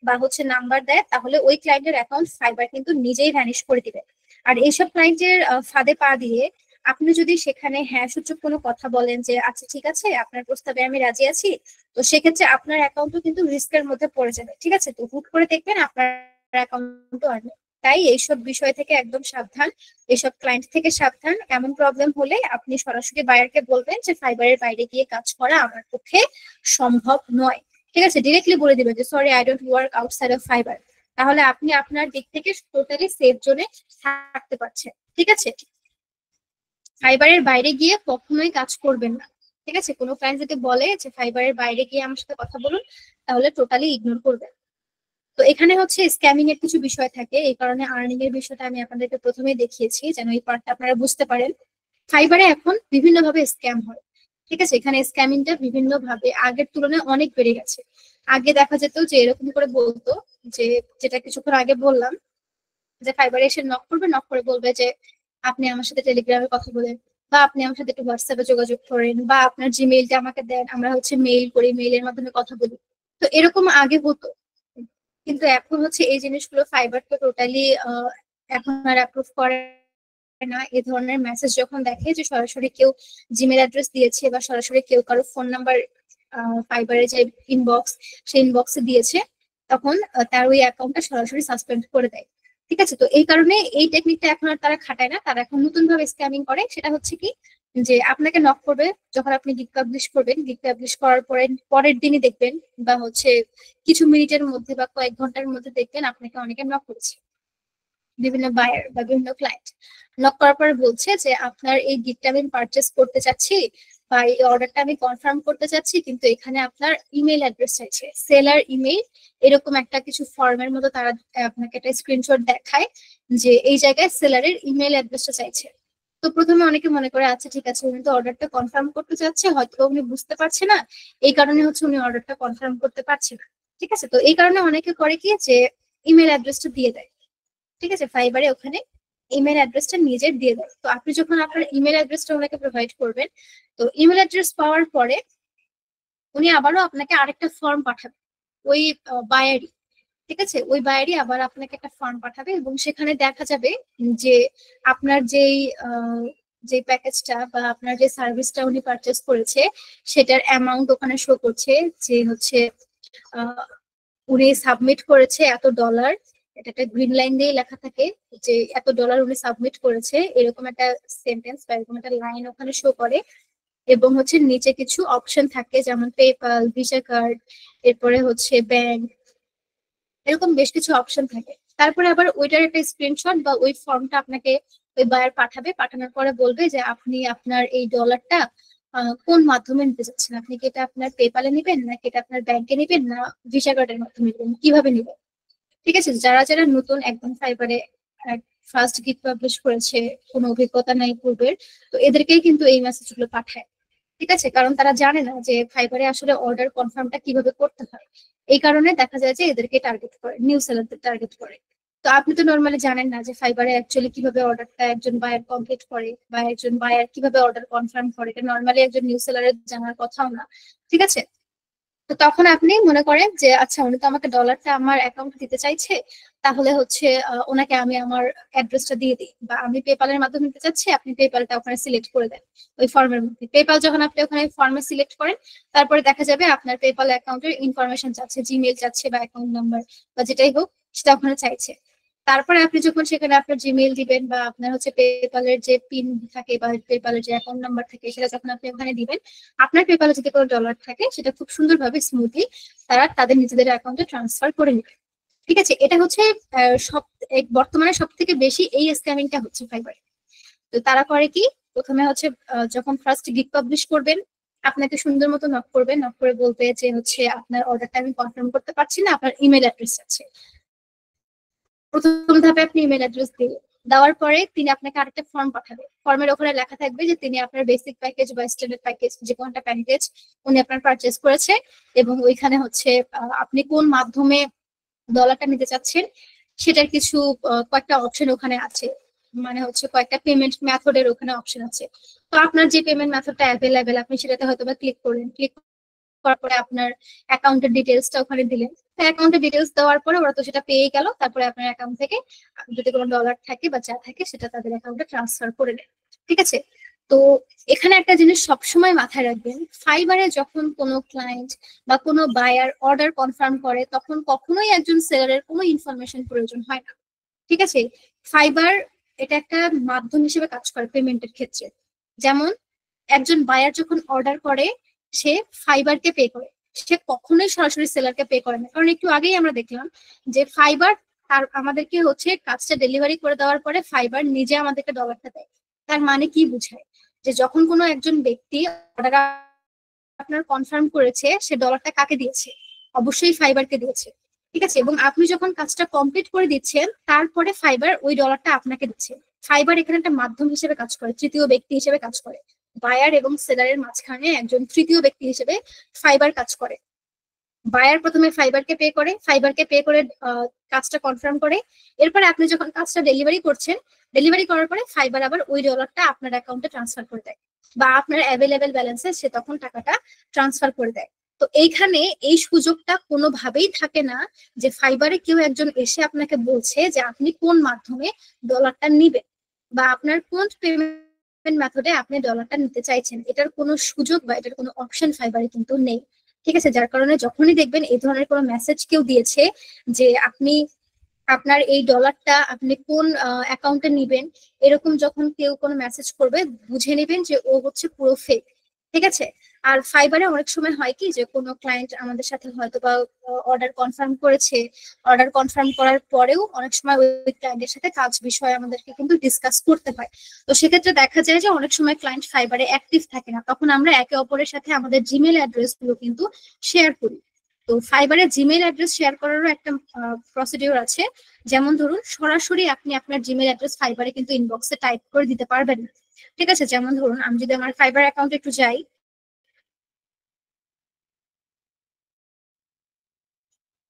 A: বা হচ্ছে নাম্বার দেয়, তাহলে ওই ক্লায়েন্টের অ্যাকাউন্ট ফাইবার কিন্তু নিজেই ভ্যানিশ করে দিবে। আর এইসব ক্লায়েন্টের ফাঁদে পা দিয়ে আপনি যদি সেখানে হ্যাঁ সূচক কোনো কথা বলেন যে আচ্ছা ঠিক আছে আপনার প্রস্তাবে আমি রাজি আছি, তো সেক্ষেত্রে আপনার অ্যাকাউন্টও কিন্তু রিস্কের মধ্যে পড়ে যাবে। ঠিক আছে, তো হুট করে দেখবেন আপনার অ্যাকাউন্টও আর নেই। তাই এইসব বিষয় থেকে একদম সাবধান, এইসব ক্লায়েন্ট থেকে সাবধান। এমন প্রবলেম হলে আপনি সরাসরি বায়ারকে বলবেন যে ফাইবারের বাইরে গিয়ে কাজ করা আমার পক্ষে সম্ভব নয়। ঠিক আছে, ডিরেক্টলি বলে দিবেন যে sorry I don't work outside of fibre. তাহলে আপনি আপনার দিক থেকে টোটালি সেফ জোনে থাকতে পারছেন। ঠিক আছে, ফাইবারের বাইরে গিয়ে কখনোই কাজ করবেন না। ঠিক আছে, কোনো ক্লায়েন্ট যদি বলে যে ফাইবারের বাইরে গিয়ে আমার সাথে কথা বলুন, তাহলে টোটালি ইগনোর করবেন। তো এখানে হচ্ছে স্ক্যামিং এর কিছু বিষয় থাকে, এই কারণে আর্নিং এর বিষয়টা আমি আপনাদেরকে প্রথমেই দেখিয়েছি যেন এই পার্টটা আপনারা বুঝতে পারেন। ফাইবারে এখন বিভিন্ন ভাবে স্ক্যাম হয়, ঠিক আছে। এখানে স্ক্যামিংটা বিভিন্ন ভাবে আগের তুলনায় অনেক বেড়ে গেছে। আগে দেখা যেত যে এরকম করে বলতো, যে যেটা কিছুক্ষণ আগে বললাম, যে ফাইবারে এসে নক করবে, নক করে বলবে যে আপনি আমার সাথে টেলিগ্রামে কথা বলেন, বা আপনি আমার সাথে একটু হোয়াটসঅ্যাপে যোগাযোগ করেন, বা আপনার জিমেইলটা আমাকে দেন, আমরা হচ্ছে মেইল করি, মেইলের মাধ্যমে কথা বলি। তো এরকম আগে হতো, কিন্তু এখন হচ্ছে এই জিনিসগুলো ফাইবার তো টোটালি এখন আর অ্যাপ্রুভ করে না। এই ধরনের মেসেজ যখন দেখে যে সরাসরি কেউ জিমেল অ্যাড্রেস দিয়েছে, বা সরাসরি কেউ কারো ফোন নাম্বার ফাইবারের যে ইনবক্স, সেই ইনবক্সে দিয়েছে, তখন তার ওই অ্যাকাউন্টটা সরাসরি সাসপেন্ড করে দেয়। ঠিক আছে, তো এই কারণে এই টেকনিকটা এখন আর তারা খাটায় না, তারা এখন নতুন ভাবে স্ক্যামিং করে। সেটা হচ্ছে কি, যে আপনাকে নক করবে যখন আপনি গিগ পাবলিশ করবেন, গিগ পাবলিশ করার পরে পরের দিনই দেখবেন, বা হচ্ছে কিছু মিনিটের মধ্যে বা কয়েক ঘন্টার মধ্যে দেখবেন আপনাকে অনেকে নক করেছে, বিভিন্ন বায়ার বা বিভিন্ন ক্লায়েন্ট নক করার পরে বলছে যে আপনার এই গিগটা আমি পারচেস করতে চাচ্ছি, বা এই অর্ডারটা আমি কনফার্ম করতে চাচ্ছি, কিন্তু এখানে আপনার ইমেল অ্যাড্রেস চাইছে, সেলার ইমেল, এরকম একটা কিছু ফর্মের মতো তারা আপনাকে একটা স্ক্রিনশট দেখায় যে এই জায়গায় সেলারের ইমেল অ্যাড্রেসটা চাইছে। তো প্রথমে অনেকে মনে করে আচ্ছা ঠিক আছে, উনি তো অর্ডারটা কনফার্ম করতে চাচ্ছে, হয়তো উনি বুঝতে পারছে না, এই কারণে হচ্ছে উনি অর্ডারটা কনফার্ম করতে পারছে না। ঠিক আছে, তো এই কারণে অনেকে করে কি, যে ইমেল অ্যাড্রেসটা দিয়ে দেয়। ঠিক আছে, ফাইবারে ওখানে ইমেল অ্যাড্রেসটা নিজের দিয়ে দেয়। তো আপনি যখন আপনার ইমেল অ্যাড্রেসটা ওনাকে প্রোভাইড করবেন, তো ইমেল অ্যাড্রেস পাওয়ার পরে উনি আবারও আপনাকে আরেকটা ফর্ম পাঠাবে, ওই বায়ারই, ঠিক আছে, ওই বায়ারই আবার আপনাকে একটা ফর্ম পাঠাবে, এবং সেখানে দেখা যাবে যে আপনার যেই যে প্যাকেজটা বা আপনার যে সার্ভিসটা উনি পারচেস করেছে, সেটার অ্যামাউন্ট ওখানে শো করছে, যে হচ্ছে উনি সাবমিট করেছে এত ডলার, এটা একটা গ্রিন লাইন দিয়ে লেখা থাকে যে এত ডলার উনি সাবমিট করেছে, এরকম একটা সেন্টেন্স বা এরকম একটা লাইন ওখানে শো করে। এবং হচ্ছে নিচে কিছু অপশন থাকে, যেমন পেপাল, ভিসা কার্ড, এরপরে হচ্ছে ব্যাংক, এরকম বেশ কিছু অপশন থাকে। তারপরে আবার ওইটার একটা স্ক্রিনশট বা ওই ফর্মটা আপনাকে ওই বায়ার পাঠাবে, পাঠানোর পরে বলবে যে আপনি আপনার এই ডলারটা কোন মাধ্যমে নিতে চাচ্ছেন, আপনি কি এটা আপনার পেপালে নেবেন, নাকি এটা আপনার ব্যাংকে নেবেন, না ভিসা কার্ডের মাধ্যমে নেবেন, কিভাবে নেবেন। ঠিক আছে, যারা যারা নতুন একদম ফাইবারে ফার্স্ট গিগ পাবলিশ করেছে, কোনো অভিজ্ঞতা নাই পূর্বের, তো এদেরকেই কিন্তু এই মেসেজগুলো পাঠায়। ঠিক আছে, কারণ তারা জানে না যে ফাইবারে আসলে অর্ডার কনফার্মটা কিভাবে করতে হয়। এই কারণে দেখা যায় যে এদেরকে টার্গেট করে, নিউ সেলারদের টার্গেট করে। তো আপনি তো নর্মালি জানেন না যে ফাইবারে অ্যাকচুয়ালি কিভাবে অর্ডারটা একজন বায়ার কমপ্লিট করে, বা একজন বায়ার কিভাবে অর্ডার কনফার্ম করে, এটা নর্মালি একজন নিউ সেলারের জানার কথাও না। ঠিক আছে, তো তখন আপনি মনে করেন যে আচ্ছা উনি তো আমাকে ডলারটা আমার অ্যাকাউন্টে দিতে চাইছে, তাহলে হচ্ছে ওনাকে আমি আমার অ্যাড্রেসটা দিয়ে দিই, বা আমি পেপালের মাধ্যমে দিতে চাচ্ছি, আপনি পেপালটা ওখানে সিলেক্ট করে দেন। ওই ফর্মের মধ্যে পেপাল যখন আপনি ওখানে ফর্মে সিলেক্ট করেন, তারপরে দেখা যাবে আপনার পেপাল অ্যাকাউন্টের ইনফরমেশন চাচ্ছে, জিমেল চাচ্ছে বা অ্যাকাউন্ট নাম্বার বা যেটাই হোক, সেটা ওখানে চাইছে। তারপরে আপনি যখন সেখানে আপনার জিমেইল দিবেন, বা আপনার হচ্ছে পেপালের যে পিন থাকে বা পেপালের যে অ্যাকাউন্ট নাম্বার থাকে, সেটা যখন আপনি ওখানে দিবেন, আপনার পেপালে যদি কোনো ডলার থাকে সেটা খুব সুন্দরভাবে স্মুথলি তারা তাদের নিজেদের অ্যাকাউন্টে ট্রান্সফার করে নেবে। ঠিক আছে, এটা হচ্ছে সব বর্তমানে সব থেকে বেশি এই স্ক্যামিংটা হচ্ছে ফাইবারে। তো তারা করে কি, প্রথমে হচ্ছে যখন ফার্স্ট গিগ পাবলিশ করবেন, আপনাকে সুন্দর মতো নক করবে, নক করে বলবে যে হচ্ছে আপনার অর্ডারটা আমি কনফার্ম করতে পারছি না, আপনার ইমেল অ্যাড্রেস আছে। প্রথম ধাপে আপনি ইমেল অ্যাড্রেস দিলেন, দেওয়ার পরে তিনি আপনাকে আরেকটা ফর্ম পাঠাবে, ফর্মের ওখানে লেখা থাকবে যে তিনি আপনার বেসিক প্যাকেজ বা স্ট্যান্ডার্ড প্যাকেজ, যে কোনো একটা প্যাকেজ উনি আপনার পারচেস করেছে, এবং ওইখানে হচ্ছে আপনি কোন মাধ্যমে ডলারটা নিতে চাচ্ছেন সেটার কিছু কয়েকটা অপশন ওখানে আছে, মানে হচ্ছে কয়েকটা পেমেন্ট মেথডের ওখানে অপশন আছে। তো আপনার যে পেমেন্ট মেথডটা অ্যাভেলেবেল, আপনি সেটাতে হয়তো বা ক্লিক করলেন, ক্লিক করার পরে আপনার অ্যাকাউন্টের ডিটেলসটা ওখানে দিলেন। অ্যাকাউন্টের ডিটেলস দেওয়ার পরে ওরা তো সেটা পেয়ে গেল, তারপরে আপনার অ্যাকাউন্ট থেকে যদি কোনো ডলার থাকে বা যা থাকে সেটা তাদের অ্যাকাউন্টে ট্রান্সফার করে দেয়। ঠিক আছে, তো এখানে একটা জিনিস সবসময় মাথায় রাখবেন, ফাইবারে যখন কোনো ক্লায়েন্ট বা কোনো বায়ার অর্ডার কনফার্ম করে, তখন কখনোই একজন সেলারের কোনো ইনফরমেশন প্রয়োজন হয় না। ঠিক আছে, ফাইবার এটা একটা মাধ্যম হিসেবে কাজ করে পেমেন্টের ক্ষেত্রে। যেমন একজন বায়ার যখন অর্ডার করে, সে ফাইবারকে পে করে, সে কখনোই সরাসরি সেলারকে পে করে না। কারণ একটু আগেই আমরা দেখলাম যে ফাইবার তার আমাদেরকে হচ্ছে কাজটা ডেলিভারি করে দেওয়ার পরে ফাইবার নিজে আমাদেরকে ডলারটা দেয়। তার মানে কি বোঝায়, যে যখন কোনো একজন ব্যক্তি অর্ডার আপনার কনফার্ম করেছে, সে ডলারটা কাকে দিয়েছে, অবশ্যই ফাইবারকে দিয়েছে। ঠিক আছে, এবং আপনি যখন কাজটা কমপ্লিট করে দিচ্ছেন, তারপরে ফাইবার ওই ডলারটা আপনাকে দিচ্ছে। ফাইবার এখানে একটা মাধ্যম হিসেবে কাজ করে, তৃতীয় ব্যক্তি হিসেবে কাজ করে। বায়ার এবং সেলারের মাঝখানে একজন তৃতীয় ব্যক্তি হিসেবে ফাইবার কাজ করে। বায়ার প্রথমে ফাইবারকে পে করে কাজটা কনফার্ম করে। এরপরে আপনি যখন কাজটা ডেলিভারি করছেন, ডেলিভারি করার পরে ফাইবার আবার ওই ডলারটা আপনার অ্যাকাউন্টে ট্রান্সফার করে দেয়, বা আপনার অ্যাভেলেবেল ব্যালেন্সে সে তখন টাকাটা ট্রান্সফার করে দেয়। তো এইখানে এই সুযোগটা কোনোভাবেই থাকে না যে ফাইবারে কেউ একজন এসে আপনাকে বলছে যে আপনি কোন মাধ্যমে ডলারটা নিবেন, বা আপনার কোন পেমেন্ট মেথডে আপনি ডলারটা নিতে চাইছেন। এটার কোনো সুযোগ বা এটার কোনো অপশন ফাইবারে কিন্তু নেই। ঠিক আছে, যার কারণে যখনই দেখবেন এই ধরনের কোনো মেসেজ কেউ দিয়েছে যে আপনি আপনার এই ডলারটা আপনি কোন অ্যাকাউন্টে নিবেন, এরকম যখন কেউ কোনো মেসেজ করবে, বুঝে নেবেন যে ও হচ্ছে পুরো ফেক। ঠিক আছে। আর ফাইবারে অনেক সময় হয় কি যে কোনো ক্লায়েন্ট আমাদের সাথে হয়তো বা অর্ডার কনফার্ম করেছে, অর্ডার কনফার্ম করার পরেও অনেক সময় ওই ক্লায়েন্টের সাথে কাজ বিষয়ে আমাদেরকে কিন্তু ডিসকাস করতে হয়। তো সেক্ষেত্রে দেখা যায় যে অনেক সময় ক্লায়েন্ট ফাইবারে অ্যাক্টিভ থাকে না, তখন আমরা একে অপরের সাথে আমাদের জিমেল অ্যাড্রেস গুলো কিন্তু শেয়ার করি। তো ফাইবারে জিমেল অ্যাড্রেস শেয়ার করারও একটা প্রসিডিওর আছে। যেমন ধরুন, সরাসরি আপনি আপনার জিমেল অ্যাড্রেস ফাইবারে কিন্তু ইনবক্সে টাইপ করে দিতে পারবেন না। ঠিক আছে, যেমন ধরুন আমি যদি আমার ফাইবার অ্যাকাউন্টে একটু যাই,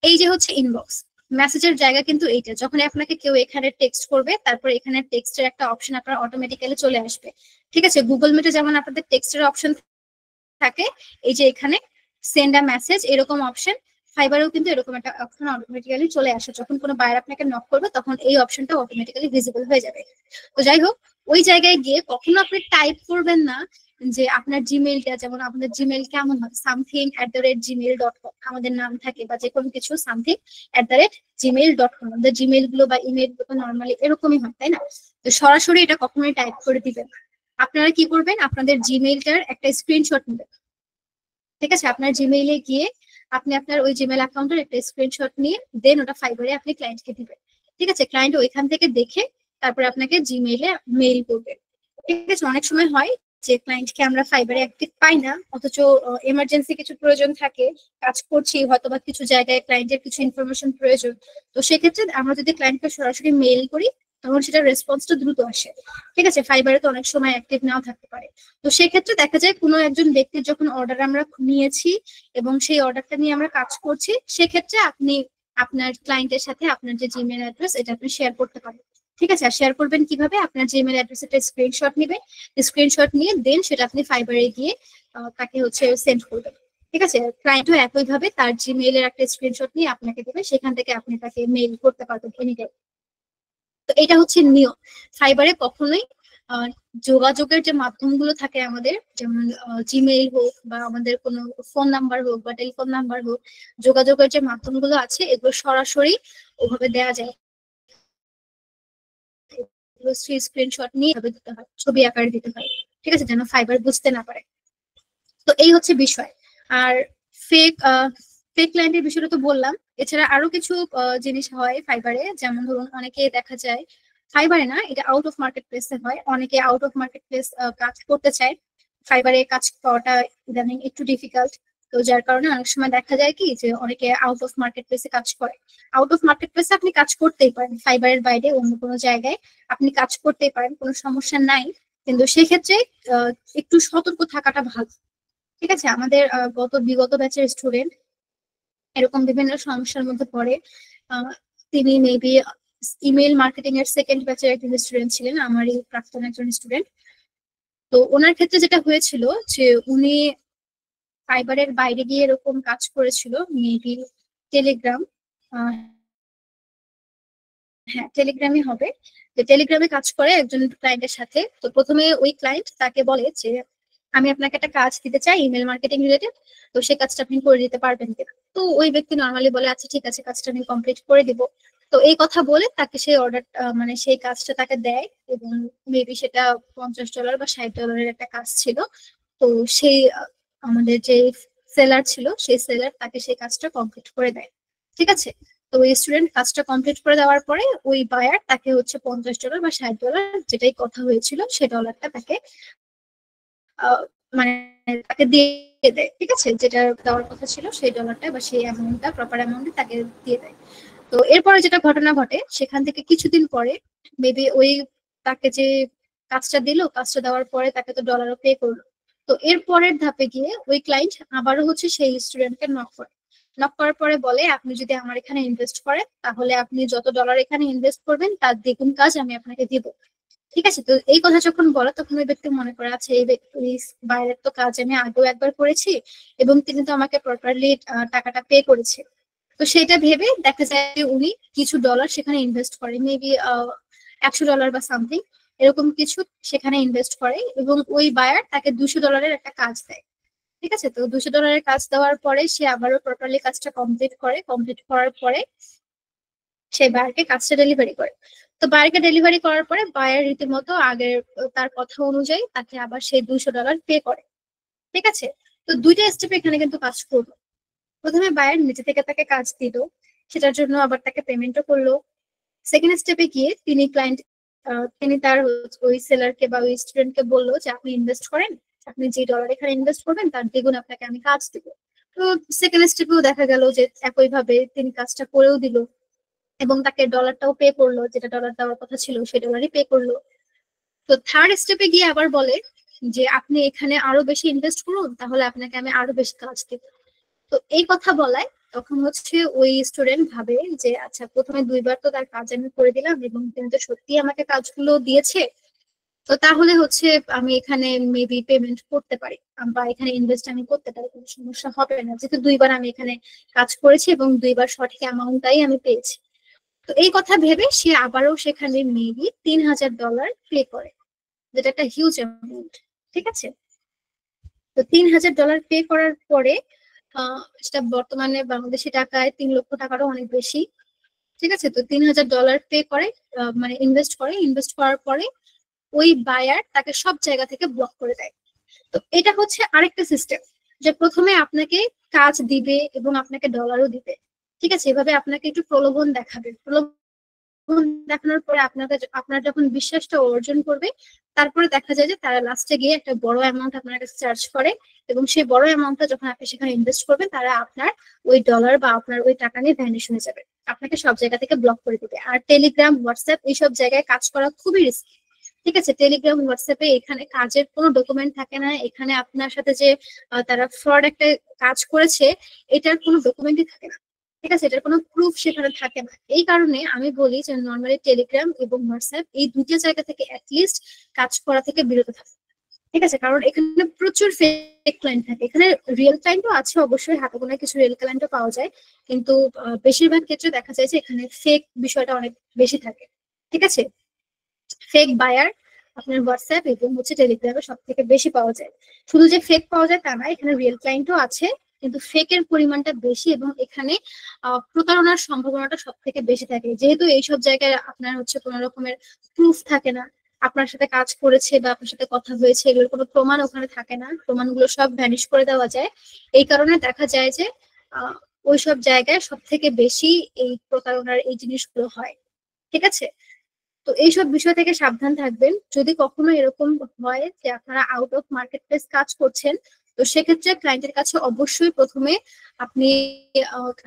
A: এই যে হচ্ছে ইনবক্স, মেসেজের জায়গা কিন্তু এইটা। যখন আপনাকে কেউ এখানে টেক্সট করবে, তারপর এখানে টেক্সটের একটা অপশন আপনার অটোমেটিক্যালি চলে আসবে। ঠিক আছে, গুগল মিটে যেমন আপনাদের টেক্সটের অপশন থাকে, এই যে এখানে সেন্ড আ মেসেজ এরকম অপশন, ফাইবারেও কিন্তু এরকম একটা অপশন অটোমেটিক্যালি চলে আসে। যখন কোনো বায়ার আপনাকে নক করবে, তখন এই অপশনটা অটোমেটিক্যালি ভিজিবল হয়ে যাবে। তো যাই হোক, ওই জায়গায় গিয়ে কখনো আপনি টাইপ করবেন না যে আপনার জিমেইলটা, যেমন আমাদের জিমেইল কেমন হয়, something@gmail.com আমাদের নাম থাকে, বা যে কোনো কিছু something@gmail.com, আমাদের জিমেইল গুলো বা ইমেল গুলো নর্মালি এরকমই হয়, তাই না? তো সরাসরি এটা কখনোই টাইপ করে দিবেন না। আপনারা কি করবেন, আপনাদের জিমেইলটার একটা স্ক্রিনশট নেবেন। ঠিক আছে, আপনার জিমেইলে গিয়ে আপনি আপনার ওই জিমেল অ্যাকাউন্টের একটা স্ক্রিনশট নিয়ে দেন ওটা ফাইবারে আপনি ক্লায়েন্টকে দিবেন। ঠিক আছে, ক্লায়েন্ট ওইখান থেকে দেখে তারপরে আপনাকে জিমেইলে মেইল করবে। ঠিক আছে, অনেক সময় হয় যে ক্লায়েন্টকে আমরা ফাইবারে অ্যাক্টিভ পাই না, অথচ এমার্জেন্সি কিছু প্রয়োজন থাকে, কাজ করছি হয়তো বা কিছু জায়গায় ক্লায়েন্টের কিছু ইনফরমেশন প্রয়োজন। তো সেক্ষেত্রে আমরা যদি ক্লায়েন্টকে সরাসরি মেইল করি, তখন সেটার রেসপন্সটা দ্রুত আসে। ঠিক আছে, ফাইবারে তো অনেক সময় অ্যাক্টিভ নাও থাকতে পারে। তো সেক্ষেত্রে দেখা যায় কোনো একজন ব্যক্তির যখন অর্ডার আমরা নিয়েছি এবং সেই অর্ডারটা নিয়ে আমরা কাজ করছি, সেক্ষেত্রে আপনি আপনার ক্লায়েন্টের সাথে আপনার যে জিমেল অ্যাড্রেস এটা আপনি শেয়ার করতে পারেন। ঠিক আছে, আর শেয়ার করবেন কিভাবে, আপনার জিমেল অ্যাড্রেস একটা স্ক্রিনশট নেবেন, স্ক্রিনশট নিয়ে দেন সেটা আপনি ফাইবারে গিয়ে তাকে হচ্ছে সেন্ড করবেন। ঠিক আছে, ক্লায়েন্টও একইভাবে তার জিমেইলের একটা স্ক্রিনশট নিয়ে আপনাকে দেবে, সেখান থেকে আপনি তাকে মেইল করতে পারবেন এনিটাইম। তো এটা হচ্ছে নিয়ম। ফাইবারে কখনোই আহ, যোগাযোগের যে মাধ্যমগুলো থাকে আমাদের, যেমন জিমেইল হোক বা আমাদের কোনো ফোন নাম্বার হোক বা টেলিফোন নাম্বার হোক, যোগাযোগের যে মাধ্যমগুলো আছে এগুলো সরাসরি ওভাবে দেওয়া যায়, স্ক্রিনশট নিয়ে এভাবে দিতে হয়, ছবি আকারে দিতে হয়। ঠিক আছে, যেন ফাইবার বুঝতে না পারে। তো এই হচ্ছে বিষয়। আর ফেক ফেক ক্লায়েন্টের বিষয়টা তো বললাম। এছাড়া আরো কিছু জিনিস হয় ফাইবারে, যেমন ধরুন অনেকে দেখা যায়, ফাইবারে না, এটা আউট অফ মার্কেট প্লেসে হয়, অনেকে আউট অফ মার্কেট প্লেস কাজ করতে চায়। ফাইবারে কাজ পাওয়াটা ইদানিং একটু ডিফিকাল্ট। তো যার কারণে অনেক সময় দেখা যায় কি যে অনেকে আউট অফ মার্কেট প্লেসে কাজ করে। আউট অফ মার্কেট প্লেসে আপনি কাজ করতেই পারেন, ফাইবারের বাইরে অন্য কোনো জায়গায় আপনি কাজ করতেই পারেন, কোনো সমস্যা নাই। কিন্তু সেক্ষেত্রে আহ, একটু সতর্ক থাকাটা ভালো। ঠিক আছে, আমাদের বিগত ব্যাচের স্টুডেন্ট এরকম বিভিন্ন সমস্যার মধ্যে পড়ে। আহ, তিনি মেবি ইমেল মার্কেটিং এর সেকেন্ড ব্যাচের একজন স্টুডেন্ট ছিলেন, আমারই প্রাক্তন একজন স্টুডেন্ট। তো ওনার ক্ষেত্রে যেটা হয়েছিল যে উনি ফাইবারের বাইরে গিয়ে এরকম কাজ করেছিল, মেবি টেলিগ্রাম, হ্যাঁ টেলিগ্রামই হবে। যে টেলিগ্রামে কাজ করে একজন ক্লায়েন্টের সাথে। তো প্রথমে ওই ক্লায়েন্ট তাকে বলে যে আমি আপনাকে একটা কাজ দিতে চাই ইমেল মার্কেটিং রিলেটেড, তো সেই কাজটা আপনি করে দিতে পারবেন কিনা। তো ওই ব্যক্তি নর্মালি বলে আচ্ছা ঠিক আছে, কাজটা আমি কমপ্লিট করে দিব। তো এই কথা বলে তাকে সেই অর্ডার, মানে সেই কাজটা তাকে দেয়। এবং মেবি সেটা $50 বা $60 একটা কাজ ছিল। তো সেই আমাদের যে সেলার ছিল, সেই সেলার তাকে সেই কাজটা কমপ্লিট করে দেয়। ঠিক আছে, তো ওই স্টুডেন্ট কাজটা কমপ্লিট করে দেওয়ার পরে ওই বায়ার তাকে হচ্ছে $50 বা $60 যেটাই কথা হয়েছিল সেই ডলারটা তাকে আহ, মানে তাকে দিয়ে দেয়। ঠিক আছে, যেটা দেওয়ার কথা ছিল সেই ডলারটা বা সেই অ্যামাউন্টটা, প্রপার অ্যামাউন্টে তাকে দিয়ে দেয়। তো এরপরে যেটা ঘটনা ঘটে, সেখান থেকে কিছুদিন পরে মেবি ওই তাকে যে কাজটা দিল, কাজটা দেওয়ার পরে তাকে তো ডলারও পে করলো। তো এর পরের ধাপে গিয়ে ওই ক্লায়েন্ট আবারও হচ্ছে সেই স্টুডেন্টকে নক করে। নক করার পরে বলে, আপনি যদি আমার এখানে ইনভেস্ট করেন তাহলে আপনি যত ডলার এখানে ইনভেস্ট করবেন তার দ্বিগুণ কাজ আমি আপনাকে দিব। ঠিক আছে, তো এই কথা যখন বলে তখন ওই ব্যক্তি মনে করে, আচ্ছা এই বাইরের তো কাজ আমি আগেও একবার করেছি এবং তিনি তো আমাকে প্রপারলি টাকাটা পে করেছে। তো সেটা ভেবে দেখা যায় যে উনি কিছু ডলার সেখানে ইনভেস্ট করে, মেবি $100 বা সামথিং এরকম কিছু সেখানে ইনভেস্ট করে, এবং ওই বায়ার তাকে $200 একটা কাজ দেয়। ঠিক আছে, তো $200 কাজ দেওয়ার পরে সে আবারও প্রপারলি কাজটা কমপ্লিট করে। কমপ্লিট করার পরে সে বায়ারকে কাজটা ডেলিভারি করে। তো বায়ারকে ডেলিভারি করার পরে বায়ার রীতিমতো আগের তার কথা অনুযায়ী তাকে আবার সেই $200 পে করে। ঠিক আছে, তো দুইটা স্টেপে এখানে কিন্তু কাজ করলো। প্রথমে বায়ার নিজে থেকে তাকে কাজ দিল, সেটার জন্য আবার তাকে পেমেন্টও করলো। সেকেন্ড স্টেপে গিয়ে তিনি তার ওই সেলারকে বা ওই স্টুডেন্টকে বললো যে আপনি ইনভেস্ট করেন, আপনি যে ডলার এখানে ইনভেস্ট করবেন তার দ্বিগুণ আপনাকে আমি কাজ দিব। তো সেকেন্ড স্টেপেও দেখা গেল যে একইভাবে তিনি কাজটা করেও দিল এবং তাকে ডলারটাও পে করলো, যেটা ডলার দেওয়ার কথা ছিল সেই ডলারই পে করলো। তো থার্ড স্টেপে গিয়ে আবার বলে যে আপনি এখানে আরো বেশি ইনভেস্ট করুন, তাহলে আপনাকে আমি আরো বেশি কাজ দিব। তো এই কথা বলায় তখন হচ্ছে ওই স্টুডেন্ট ভাবে যে আচ্ছা, প্রথমে দুইবার তো তার কাজ আমি করে দিলাম এবং তিনি তো সত্যি আমাকে কাজগুলো দিয়েছে, তো তাহলে হচ্ছে আমি এখানে মেবি পেমেন্ট করতে পারি বা এখানে ইনভেস্ট আমি করতে পারি, কোনো সমস্যা হবে না, যেহেতু দুইবার আমি এখানে কাজ করেছি এবং দুইবার সঠিক অ্যামাউন্টটাই আমি পেয়েছি। তো এই কথা ভেবে সে আবারও সেখানে মেবি $3000 পে করে, যেটা একটা হিউজ অ্যামাউন্ট। ঠিক আছে, তো $3000 পে করার পরে সেটা বর্তমানে বাংলাদেশি টাকায় 3 লক্ষ টাকারও অনেক বেশি। ঠিক আছে, তো $3000 পে করে, মানে ইনভেস্ট করার পরে ওই বায়ার তাকে সব জায়গা থেকে ব্লক করে দেয়। তো এটা হচ্ছে আরেকটা সিস্টেম, যে প্রথমে আপনাকে কাজ দিবে এবং আপনাকে ডলারও দিবে। ঠিক আছে, এভাবে আপনাকে একটু প্রলোভন দেখাবে। দেখানোর পরে আপনার যখন বিশ্বাসটা অর্জন করবে, তারপরে দেখা যায় যে তারা লাস্টে গিয়ে একটা বড় অ্যামাউন্ট আপনার কাছে চার্জ করে, এবং সেই বড় অ্যামাউন্টটা যখন আপনি সেখানে ইনভেস্ট করবেন তারা আপনার ওই ডলার বা আপনার ওই টাকা নিয়ে ভ্যানিশ হয়ে যাবে, আপনাকে সব জায়গা থেকে ব্লক করে দিবে। আর টেলিগ্রাম, হোয়াটসঅ্যাপ এইসব জায়গায় কাজ করা খুবই রিস্কি। ঠিক আছে, টেলিগ্রাম, হোয়াটসঅ্যাপে এখানে কাজের কোনো ডকুমেন্ট থাকে না, এখানে আপনার সাথে যে তারা ফ্রড একটা কাজ করেছে এটার কোনো ডকুমেন্টই থাকে না। ঠিক আছে, এটার কোনো প্রুফ সেখানে থাকে না। এই কারণে আমি বলি যে নর্মালি টেলিগ্রাম এবং হোয়াটসঅ্যাপ এই দুটো জায়গা থেকে অ্যাটলিস্ট কাজ করা থেকে বিরত থাকে। ঠিক আছে, কারণ এখানে প্রচুর ফেক ক্লায়েন্ট থাকে। এখানে রিয়েল ক্লায়েন্টও আছে অবশ্যই, হাতে গোনা কিছু রিয়েল ক্লায়েন্টও পাওয়া যায়, কিন্তু বেশিরভাগ ক্ষেত্রে দেখা যায় যে এখানে ফেক বিষয়টা অনেক বেশি থাকে। ঠিক আছে, ফেক বায়ার আপনার হোয়াটসঅ্যাপ এবং হচ্ছে টেলিগ্রামে সব থেকে বেশি পাওয়া যায়। শুধু যে ফেক পাওয়া যায় তা না, এখানে রিয়েল ক্লায়েন্টও আছে, কিন্তু ফেকের পরিমাণটা বেশি এবং এখানে প্রতারণার সম্ভাবনাটা সব থেকে বেশি থাকে, যেহেতু এইসব জায়গায় আপনার হচ্ছে কোনো রকমের প্রুফ থাকে না। আপনার সাথে কাজ করেছে বা আপনার সাথে কথা হয়েছে এগুলোর কোনো প্রমাণ ওখানে থাকে না, প্রমাণগুলো সব ভ্যানিশ করে দেওয়া যায়। এই কারণে দেখা যায় যে আহ ওইসব জায়গায় সব থেকে বেশি এই প্রতারণার এই জিনিসগুলো হয়। ঠিক আছে, তো এইসব বিষয় থেকে সাবধান থাকবেন। যদি কখনো এরকম হয় যে আপনারা আউট অফ মার্কেট প্লেস কাজ করছেন, তো সেক্ষেত্রে ক্লায়েন্টের কাছে অবশ্যই প্রথমে আপনি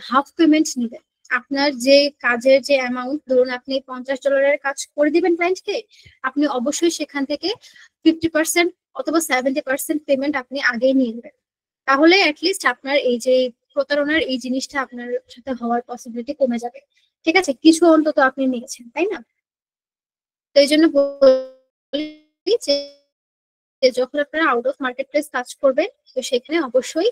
A: হাফ পেমেন্ট নেবেন। আপনার যে কাজের যে অ্যামাউন্ট, ধরুন আপনি $50 কাজ করে দিবেন ক্লায়েন্টকে, আপনি অবশ্যই সেখান থেকে 50% অথবা 70% পেমেন্ট আপনি আগেই নিয়ে নেবেন। তাহলে অ্যাটলিস্ট আপনার এই যে প্রতারণার এই জিনিসটা আপনার সাথে হওয়ার পসিবিলিটি কমে যাবে। ঠিক আছে, কিছু অন্তত আপনি নিয়েছেন, তাই না? তো এই জন্য বলি যে যখন আপনারা আউট অফ মার্কেট প্লেস কাজ করবেন, তো সেখানে অবশ্যই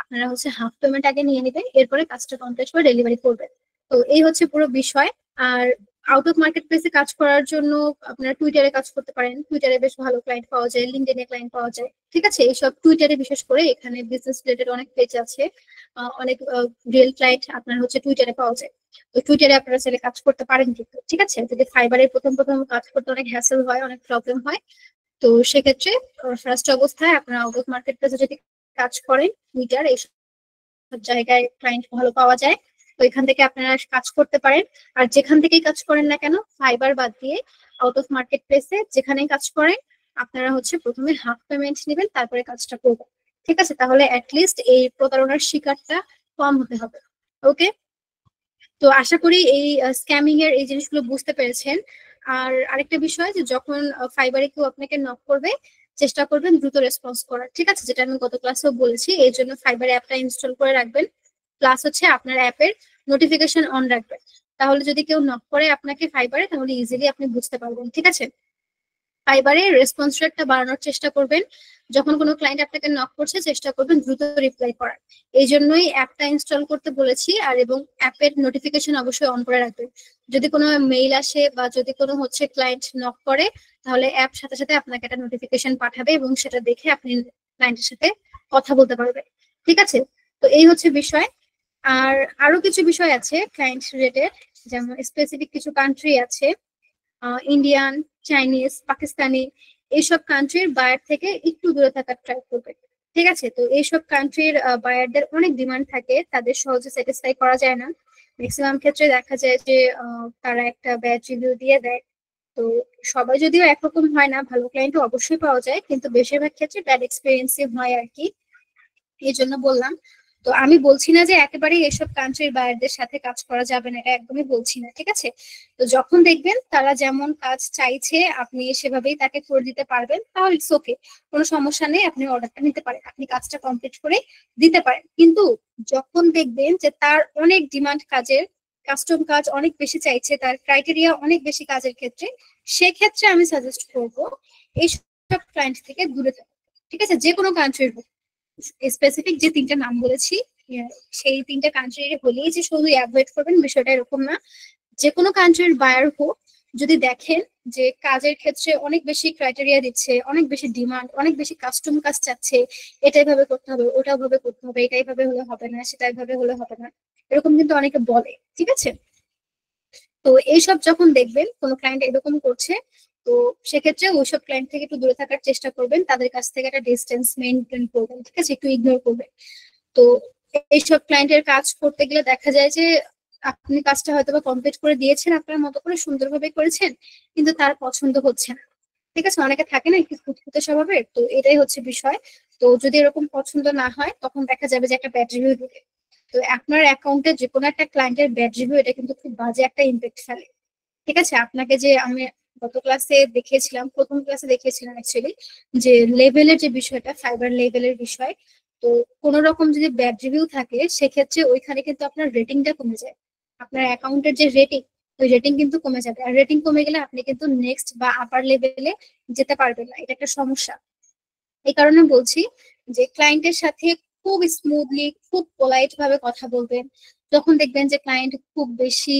A: আপনারা হচ্ছে হাফ পেমেন্ট আগে নিয়ে নেবেন, এরপরে কাজটা কমপ্লিট করে ডেলিভারি করবেন। তো এই হচ্ছে পুরো বিষয়। আর আউট অফ মার্কেট প্লেসে কাজ করার জন্য আপনারা টুইটারে কাজ করতে পারেন। টুইটারে বেশ ভালো ক্লায়েন্ট পাওয়া যায়, লিঙ্কডইনে ক্লায়েন্ট পাওয়া যায়। ঠিক আছে, এইসব টুইটারে বিশেষ করে এখানে বিজনেস রিলেটেড অনেক পেজ আছে, অনেক রিয়েল ক্লায়েন্ট আপনার হচ্ছে টুইটারে পাওয়া যায়। তো টুইটারে আপনারা চাইলে কাজ করতে পারেন কিন্তু। ঠিক আছে, যদি ফাইবারে প্রথম প্রথম কাজ করতে অনেক হ্যাসেল হয়, অনেক প্রবলেম হয়, তো সেক্ষেত্রে ফার্স্ট অবস্থায় আপনারা আউট অফ মার্কেট প্লেসে যদি কাজ করেন, টুইটার এইসব জায়গায় ক্লায়েন্ট ভালো পাওয়া যায়, তো এখান থেকে আপনারা কাজ করতে পারেন। আর যেখান থেকেই কাজ করেন না কেন, ফাইবার বাদ দিয়ে আউট অফ মার্কেট প্লেসে যেখানেই কাজ করেন, আপনারা হচ্ছে প্রথমে হাফ পেমেন্ট নেবেন, তারপরে কাজটা করবেন। ঠিক আছে, তাহলে অ্যাটলিস্ট এই প্রতারণার শিকারটা কম হতে হবে। ওকে। তো আশা করি এই স্ক্যামিং এর এই জিনিসগুলো বুঝতে পেরেছেন। আর আরেকটা বিষয় যে যখন ফাইবারে কেউ আপনাকে নক করবে, চেষ্টা করবেন দ্রুত রেসপন্স করার, ঠিক আছে? যেটা আমি গত ক্লাসেও বলেছি, এই জন্য ফাইবার অ্যাপটা ইনস্টল করে রাখবেন, প্লাস হচ্ছে আপনার অ্যাপের নোটিফিকেশন অন রাখবেন। তাহলে যদি কেউ নক করে আপনাকে ফাইবারে, তাহলে ইজিলি আপনি বুঝতে পারবেন, ঠিক আছে? ফাইবারে রেসপন্স রেটটা বাড়ানোর চেষ্টা করবেন। যখন কোনো ক্লায়েন্ট আপনাকে নক করছে, চেষ্টা করবেন দ্রুত রিপ্লাই করার। এই জন্যই অ্যাপটা ইনস্টল করতে বলেছি। আর এবং অ্যাপের নোটিফিকেশন অবশ্যই অন করে রাখবেন। যদি কোনো মেইল আসে বা যদি কোনো হচ্ছে ক্লায়েন্ট নক করে, তাহলে অ্যাপ সাথে সাথে আপনাকে একটা নোটিফিকেশন পাঠাবে এবং সেটা দেখে আপনি ক্লায়েন্টের সাথে কথা বলতে পারবেন, ঠিক আছে? তো এই হচ্ছে বিষয়। আর আরো কিছু বিষয় আছে ক্লায়েন্ট রিলেটেড, যেমন স্পেসিফিক কিছু কান্ট্রি আছে, ইন্ডিয়ান, চাইনিজ, পাকিস্তানি, এইসব কান্ট্রির বায়ার থেকে একটু দূরে থাকার ট্রাই করবে, ঠিক আছে? তো এইসব কান্ট্রির বায়ারদের অনেক ডিমান্ড থাকে, তাদের সহজে স্যাটিসফাই করা যায় না। ম্যাক্সিমাম ক্ষেত্রে দেখা যায় যে তারা একটা ব্যাড রিভিউ দিয়ে দেয়। তো সবাই যদিও একরকম হয় না, ভালো ক্লায়েন্টও অবশ্যই পাওয়া যায়, কিন্তু বেশিরভাগ ক্ষেত্রে ব্যাড এক্সপিরিয়েন্সই হয় আর কি। এই জন্য বললাম। তো আমি বলছি না যে একেবারেই এসব কান্ট্রির বায়ারদের সাথে কাজ করা যাবে না, এটা একদমই বলছি না, ঠিক আছে? তো যখন দেখবেন তারা যেমন কাজ চাইছে আপনি সেভাবেই তাকে করে দিতে পারবেন, তাহলে ইটস ওকে, কোনো সমস্যা নেই, আপনি অর্ডারটা নিতে পারেন, আপনি কাজটা কমপ্লিট করে দিতে পারেন। কিন্তু যখন দেখবেন যে তার অনেক ডিমান্ড কাজের, কাস্টম কাজ অনেক বেশি চাইছে, তার ক্রাইটেরিয়া অনেক বেশি কাজের ক্ষেত্রে, সেক্ষেত্রে আমি সাজেস্ট করবো এইসব ক্লায়েন্ট থেকে দূরে থাকা, ঠিক আছে? যে কোনো কান্ট্রির হোক, স্পেসিফিক যে তিনটা নাম বলেছি, সেই তিনটা কান্ট্রির হলেই যে শুধু অ্যাভয়েড করবেন বিষয়টা এরকম না। যে কোনো কান্ট্রির বায়ার হোক, যদি দেখেন যে কাজের ক্ষেত্রে অনেক বেশি ক্রাইটেরিয়া দিচ্ছে, অনেক বেশি ডিমান্ড, অনেক বেশি কাস্টম কাজ চাচ্ছে, এটাই ভাবে করতে হবে, ওটা ভাবে করতে হবে, এটাই ভাবে হলে হবে না, সেটাই ভাবে হলে হবে না, এরকম কিন্তু অনেকে বলে, ঠিক আছে? তো এইসব যখন দেখবেন কোনো ক্লায়েন্ট এরকম করছে, তো সেক্ষেত্রে ওইসব ক্লায়েন্ট থেকে একটু দূরে থাকার চেষ্টা করবেন, তাদের কাছ থেকে একটা ডিস্টেন্স মেনটেন করবেন, ঠিক আছে? একটু ইগনোর করবেন। তো এইসব ক্লায়েন্টের কাজ করতে গেলে দেখা যায় যে আপনি কাজটা হয়তো বা কমপ্লিট করে দিয়েছেন, আপনার মতো করে সুন্দরভাবে করেছেন, কিন্তু তার পছন্দ হচ্ছে না, ঠিক আছে? অনেকে থাকে না একটু খুঁতখুঁতে স্বভাবের, তো এটাই হচ্ছে বিষয়। তো যদি এরকম পছন্দ না হয়, তখন দেখা যাবে যে একটা ব্যাড রিভিউ দিবে। তো আপনার অ্যাকাউন্টে যে কোনো একটা ক্লায়েন্টের ব্যাড রিভিউ, এটা কিন্তু খুব বাজে একটা ইম্প্যাক্ট ফেলে, ঠিক আছে? আপনাকে যে আমি গত ক্লাসে দেখিয়েছিলাম, প্রথম ক্লাসে দেখিয়েছিলাম অ্যাকচুয়ালি, যে লেভেলের যে বিষয়টা, ফাইবার লেভেলের বিষয়। তো কোন রকম যদি ব্যাড রিভিউ থাকে, সেক্ষেত্রে ওইখানে কিন্তু আপনার রেটিংটা কমে যায়, আপনার অ্যাকাউন্টের যে রেটিং, ওই রেটিং কিন্তু কমে যাবে। আর রেটিং কমে গেলে আপনি কিন্তু নেক্সট বা আপার লেভেলে যেতে পারবেন না, এটা একটা সমস্যা। এই কারণে বলছি যে ক্লায়েন্টের সাথে খুব স্মুথলি, খুব পোলাইট ভাবে কথা বলবেন। যখন দেখবেন যে ক্লায়েন্ট খুব বেশি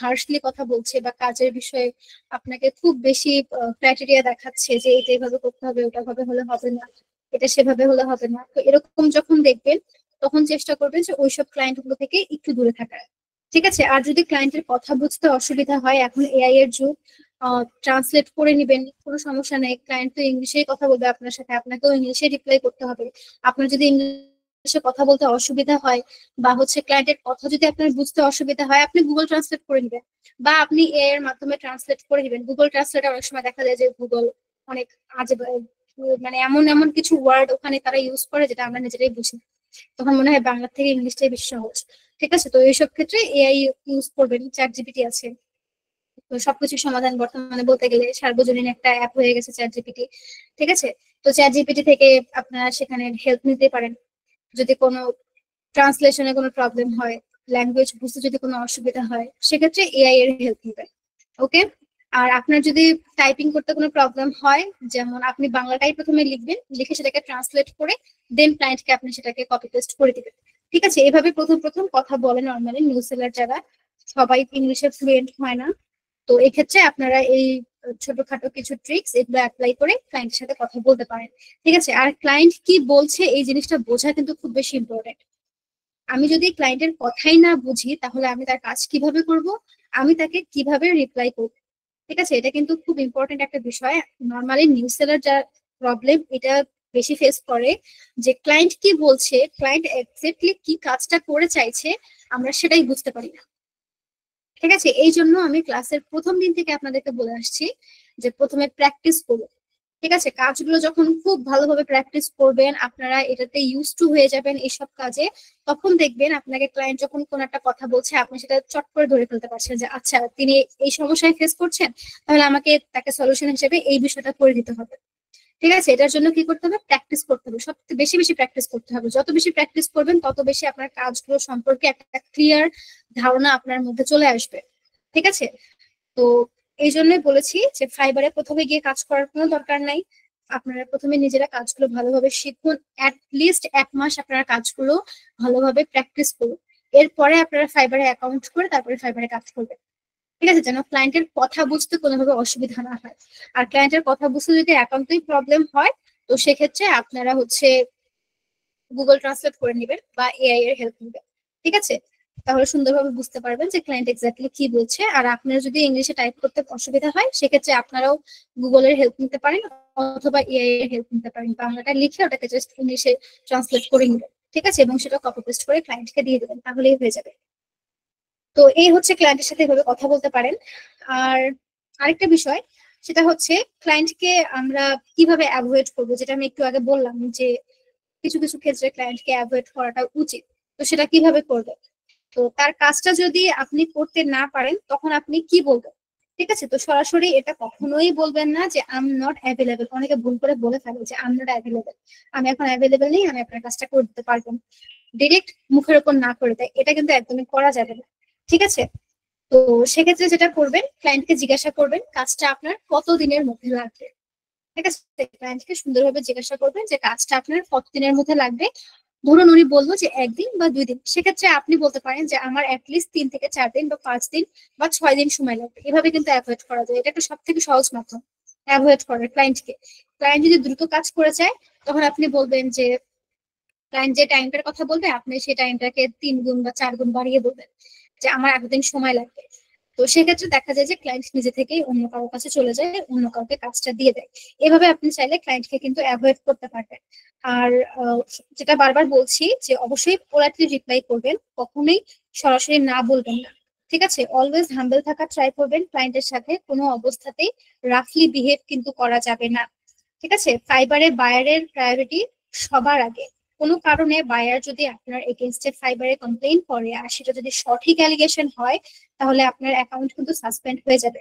A: হার্শলি কথা বলছে বা কাজের বিষয়ে আপনাকে খুব বেশি ক্রাইটেরিয়া দেখাচ্ছে যে এটা এভাবে করতে হবে, ওটা ভাবে হলে হবে না, এটা সেভাবে হলে হবে না, তো এরকম যখন দেখবেন, তখন চেষ্টা করবেন যে ওইসব ক্লায়েন্ট গুলো থেকে একটু দূরে থাকার, ঠিক আছে? আর যদি ক্লায়েন্টের কথা বুঝতে অসুবিধা হয়, এখন এআই এর যুগ, ট্রান্সলেট করে নিবেন, কোনো সমস্যা নেই। ক্লায়েন্ট তো ইংলিশেই কথা বলবে আপনার সাথে, আপনাকেও ইংলিশে রিপ্লাই করতে হবে। আপনার যদি ইংলিশে কথা বলতে অসুবিধা হয় বা হচ্ছে ক্লায়েন্টের কথা যদি আপনার বুঝতে অসুবিধা হয়, আপনি গুগল ট্রান্সলেট করে নিবেন বা আপনি এআই এর মাধ্যমে ট্রান্সলেট করে নিবেন। গুগল ট্রান্সলেট অনেক সময় দেখা যায় যে গুগল অনেক আজে মানে এমন এমন কিছু ওয়ার্ড ওখানে তারা ইউজ করে যেটা আমরা নিজেরাই বুঝি না। তখন মনে হয় বাংলা থেকে ইংলিশটাই বেশি সহজ, ঠিক আছে? তো এইসব ক্ষেত্রে এআই ইউজ করবেন, চ্যাট জিপিটি আছে। তো সবকিছু সমাধান বর্তমানে বলতে গেলে সার্বজনীন একটা অ্যাপ হয়ে গেছে চ্যাট জিপিটি, ঠিক আছে? তো চ্যাট জিপিটি থেকে আপনারা সেখানে হেল্প নিতে পারেন। যদি কোনো ট্রান্সলেশনে কোনো প্রবলেম হয়, ল্যাঙ্গুয়েজ বুঝতে যদি কোনো অসুবিধা হয়, সেক্ষেত্রে এআই এর হেল্প নিবেন, ওকে? আর আপনার যদি টাইপিং করতে কোনো প্রবলেম হয়, যেমন আপনি বাংলাটাই প্রথমে লিখবেন, লিখে সেটাকে ট্রান্সলেট করে দেন ক্লায়েন্টকে আপনি সেটাকে কপি পেস্ট করে দিবেন, ঠিক আছে? এভাবে প্রথম প্রথম কথা বলে নর্মালি নিউ সেলার যারা, সবাই ইংলিশে ফ্লুয়েন্ট হয় না। তো এই ক্ষেত্রে আপনারা এই ছোটখাটো কিছু ট্রিক্স এগুলো অ্যাপ্লাই করে ক্লায়েন্টের সাথে কথা বলতে পারেন, ঠিক আছে? আর ক্লায়েন্ট কি বলছে এই জিনিসটা বোঝা কিন্তু খুব বেশি ইম্পর্টেন্ট। আমি যদি ক্লায়েন্টের কথাই না বুঝি, তাহলে আমি তার কাজ কিভাবে করব, আমি তাকে কিভাবে রিপ্লাই করব, ঠিক আছে? এটা কিন্তু খুব ইম্পর্টেন্ট একটা বিষয়। নর্মালি নিউ সেলার যার প্রবলেম, এটা বেশি ফেস করে যে ক্লায়েন্ট কি বলছে, ক্লায়েন্ট এক্স্যাক্টলি কি কাজটা করে চাইছে, আমরা সেটাই বুঝতে পারি না, ঠিক আছে? এই জন্য আমি ক্লাসের প্রথম দিন থেকে আপনাদেরকে বলে আসছি যে প্রথমে প্র্যাকটিস করুন, ঠিক আছে, কাজগুলো যখন খুব ভালোভাবে প্র্যাকটিস করবেন, আপনারা এটাতে ইউজ টু হয়ে যাবেন এইসব কাজে, তখন দেখবেন আপনাকে ক্লায়েন্ট যখন কোনো একটা কথা বলছে আপনি সেটা চট করে ধরে ফেলতে পারছেন যে আচ্ছা তিনি এই সমস্যায় ফেস করছেন, তাহলে আমাকে তাকে সলিউশন হিসেবে এই বিষয়টা করে দিতে হবে। ঠিক আছে, এটার জন্য কি করতে হবে, প্র্যাকটিস করতে হবে, সবচেয়ে বেশি বেশি প্র্যাকটিস করতে হবে। যত বেশি প্র্যাকটিস করবেন তত বেশি আপনার কাজগুলো সম্পর্কে একটা ক্লিয়ার ধারণা আপনার মধ্যে চলে আসবে। ঠিক আছে, তো এই জন্যই বলেছি যে ফাইবারে প্রথমে গিয়ে কাজ করার কোনো দরকার নাই। আপনারা প্রথমে নিজেরা কাজগুলো ভালোভাবে শিখুন, লিস্ট 1 মাস আপনারা কাজগুলো ভালোভাবে প্র্যাকটিস করুন। এরপরে আপনারা ফাইবারে অ্যাকাউন্ট করে তারপরে ফাইবারে কাজ করবেন। ঠিক আছে, যেন ক্লায়েন্টের কথা বুঝতে কোনোভাবে অসুবিধা না হয়। আর ক্লায়েন্টের কথা বুঝতে যদি একান্তই প্রবলেম হয়, তো সেক্ষেত্রে আপনারা হচ্ছে গুগল ট্রান্সলেট করে নেবেন বা এআই এর হেল্প নেবেন। ঠিক আছে, তাহলে সুন্দরভাবে বুঝতে পারবেন যে ক্লায়েন্ট এক্স্যাক্টলি কি বলছে। আর আপনার যদি ইংলিশে টাইপ করতে অসুবিধা হয়, সেক্ষেত্রে আপনারাও গুগলের হেল্প নিতে পারেন অথবা এআই এর হেল্প নিতে পারেন। বাংলাটা লিখে ওটাকে জাস্ট ইংলিশে ট্রান্সলেট করে নেবেন। ঠিক আছে, এবং সেটা কপি পেস্ট করে ক্লায়েন্টকে দিয়ে দেবেন, তাহলেই হয়ে যাবে। তো এই হচ্ছে ক্লায়েন্টের সাথে এভাবে কথা বলতে পারেন। আর আরেকটা বিষয়, সেটা হচ্ছে ক্লায়েন্টকে আমরা কিভাবে অ্যাভয়েড করবো, যেটা আমি একটু আগে বললাম যে কিছু কিছু ক্ষেত্রে ক্লায়েন্টকে অ্যাভয়েড করাটা উচিত। তো সেটা কিভাবে করবে, তো তার কাজটা যদি আপনি করতে না পারেন তখন আপনি কি বলবেন। ঠিক আছে, তো সরাসরি এটা কখনোই বলবেন না যে আই এম নট অ্যাভেলেবল। অনেকে ভুল করে বলে ফেলে যে আই এম নট অ্যাভেলেবল, আমি এখন অ্যাভেলেবল নেই, আমি আপনার কাজটা করে দিতে পারবো না। ডিরেক্ট মুখের উপর না করে দেয়, এটা কিন্তু একদমই করা যাবে না। ঠিক আছে, তো সেক্ষেত্রে যেটা করবেন, ক্লায়েন্টকে জিজ্ঞাসা করবেন কাজটা আপনার কত দিনের মধ্যে লাগবে। ঠিক আছে, ক্লায়েন্টকে সুন্দরভাবে জিজ্ঞাসা করবেন যে কাজটা আপনার কতদিনের মধ্যে লাগবে। ধরুন উনি বললো যে 1 দিন বা 2 দিন, সেক্ষেত্রে আপনি বলতে পারেন যে আমার অ্যাটলিস্ট 3 থেকে 4 দিন বা 5 দিন বা 6 দিন সময় লাগবে। এভাবে কিন্তু অ্যাভয়েড করা যায়, এটা একটা সব থেকে সহজ মাধ্যম অ্যাভয়েড করার ক্লায়েন্টকে। ক্লায়েন্ট যদি দ্রুত কাজ করে চায়, তখন আপনি বলবেন যে ক্লায়েন্ট যে টাইমটার কথা বলবে আপনি সেই টাইমটাকে 3 গুণ বা 4 গুণ বাড়িয়ে বলবেন যে আমার এতদিন সময় লাগবে। তো সেক্ষেত্রে দেখা যায় যে ক্লায়েন্ট নিজে থেকেই অন্য কারোর কাছে চলে যায়, অন্য কাউকে কাজটা দিয়ে দেয়। এভাবে আপনি চাইলে ক্লায়েন্টকে কিন্তু অ্যাভয়েড করতে পারবেন। আর যেটা বারবার বলছি যে অবশ্যই পোলাইটলি রিপ্লাই করবেন, কখনোই সরাসরি না বলবেন না। ঠিক আছে, অলওয়েজ হাম্বল থাকা ট্রাই করবেন ক্লায়েন্টের সাথে, কোনো অবস্থাতেই রাফলি বিহেভ কিন্তু করা যাবে না। ঠিক আছে, ফাইবারে বায়ারের প্রায়োরিটি সবার আগে। কোনো কারণে বায়ার যদি আপনার এগেনস্টে ফাইবারে কমপ্লেইন করে আর সেটা যদি সঠিক অ্যালিগেশন হয়, তাহলে আপনার অ্যাকাউন্ট কিন্তু সাসপেন্ড হয়ে যাবে।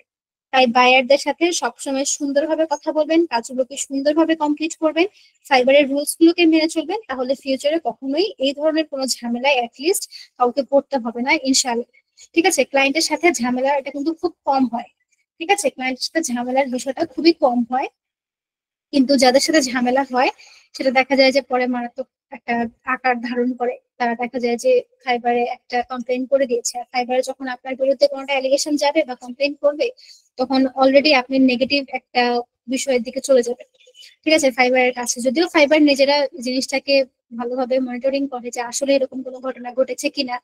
A: তাই বায়ারদের সাথে সবসময় সুন্দরভাবে কথা বলবেন, কাজগুলোকে সুন্দরভাবে কমপ্লিট করবেন, ফাইবারের রুলস গুলোকে মেনে চলবেন, তাহলে ফিউচারে কখনোই এই ধরনের কোনো ঝামেলায় অ্যাটলিস্ট কাউকে পড়তে হবে না ইনশাআল্লাহ। ঠিক আছে, ক্লায়েন্টের সাথে ঝামেলা এটা কিন্তু খুব কম হয়। ঠিক আছে, ক্লায়েন্টের সাথে ঝামেলার বিষয়টা খুবই কম হয়, কিন্তু যাদের সাথে ঝামেলা হয় সেটা দেখা যায় যে পরে মারাত্মক একটা আকার ধারণ করে। তারা দেখা যায় যে ফাইবারে একটা কমপ্লেন করে দিয়েছে, আর ফাইবারে যখন আপনার বিরুদ্ধে কোনো অ্যালিগেশন যাবে বা কমপ্লেন করবে, তখন অলরেডি আপনি নেগেটিভ একটা বিষয়ের দিকে চলে যাবেন। ঠিক আছে, ফাইবারের কাছে যদিও ফাইবার নিজেরা জিনিসটাকে ভালোভাবে মনিটরিং করে যে আসলে এরকম কোনো ঘটনা ঘটেছে কিনা,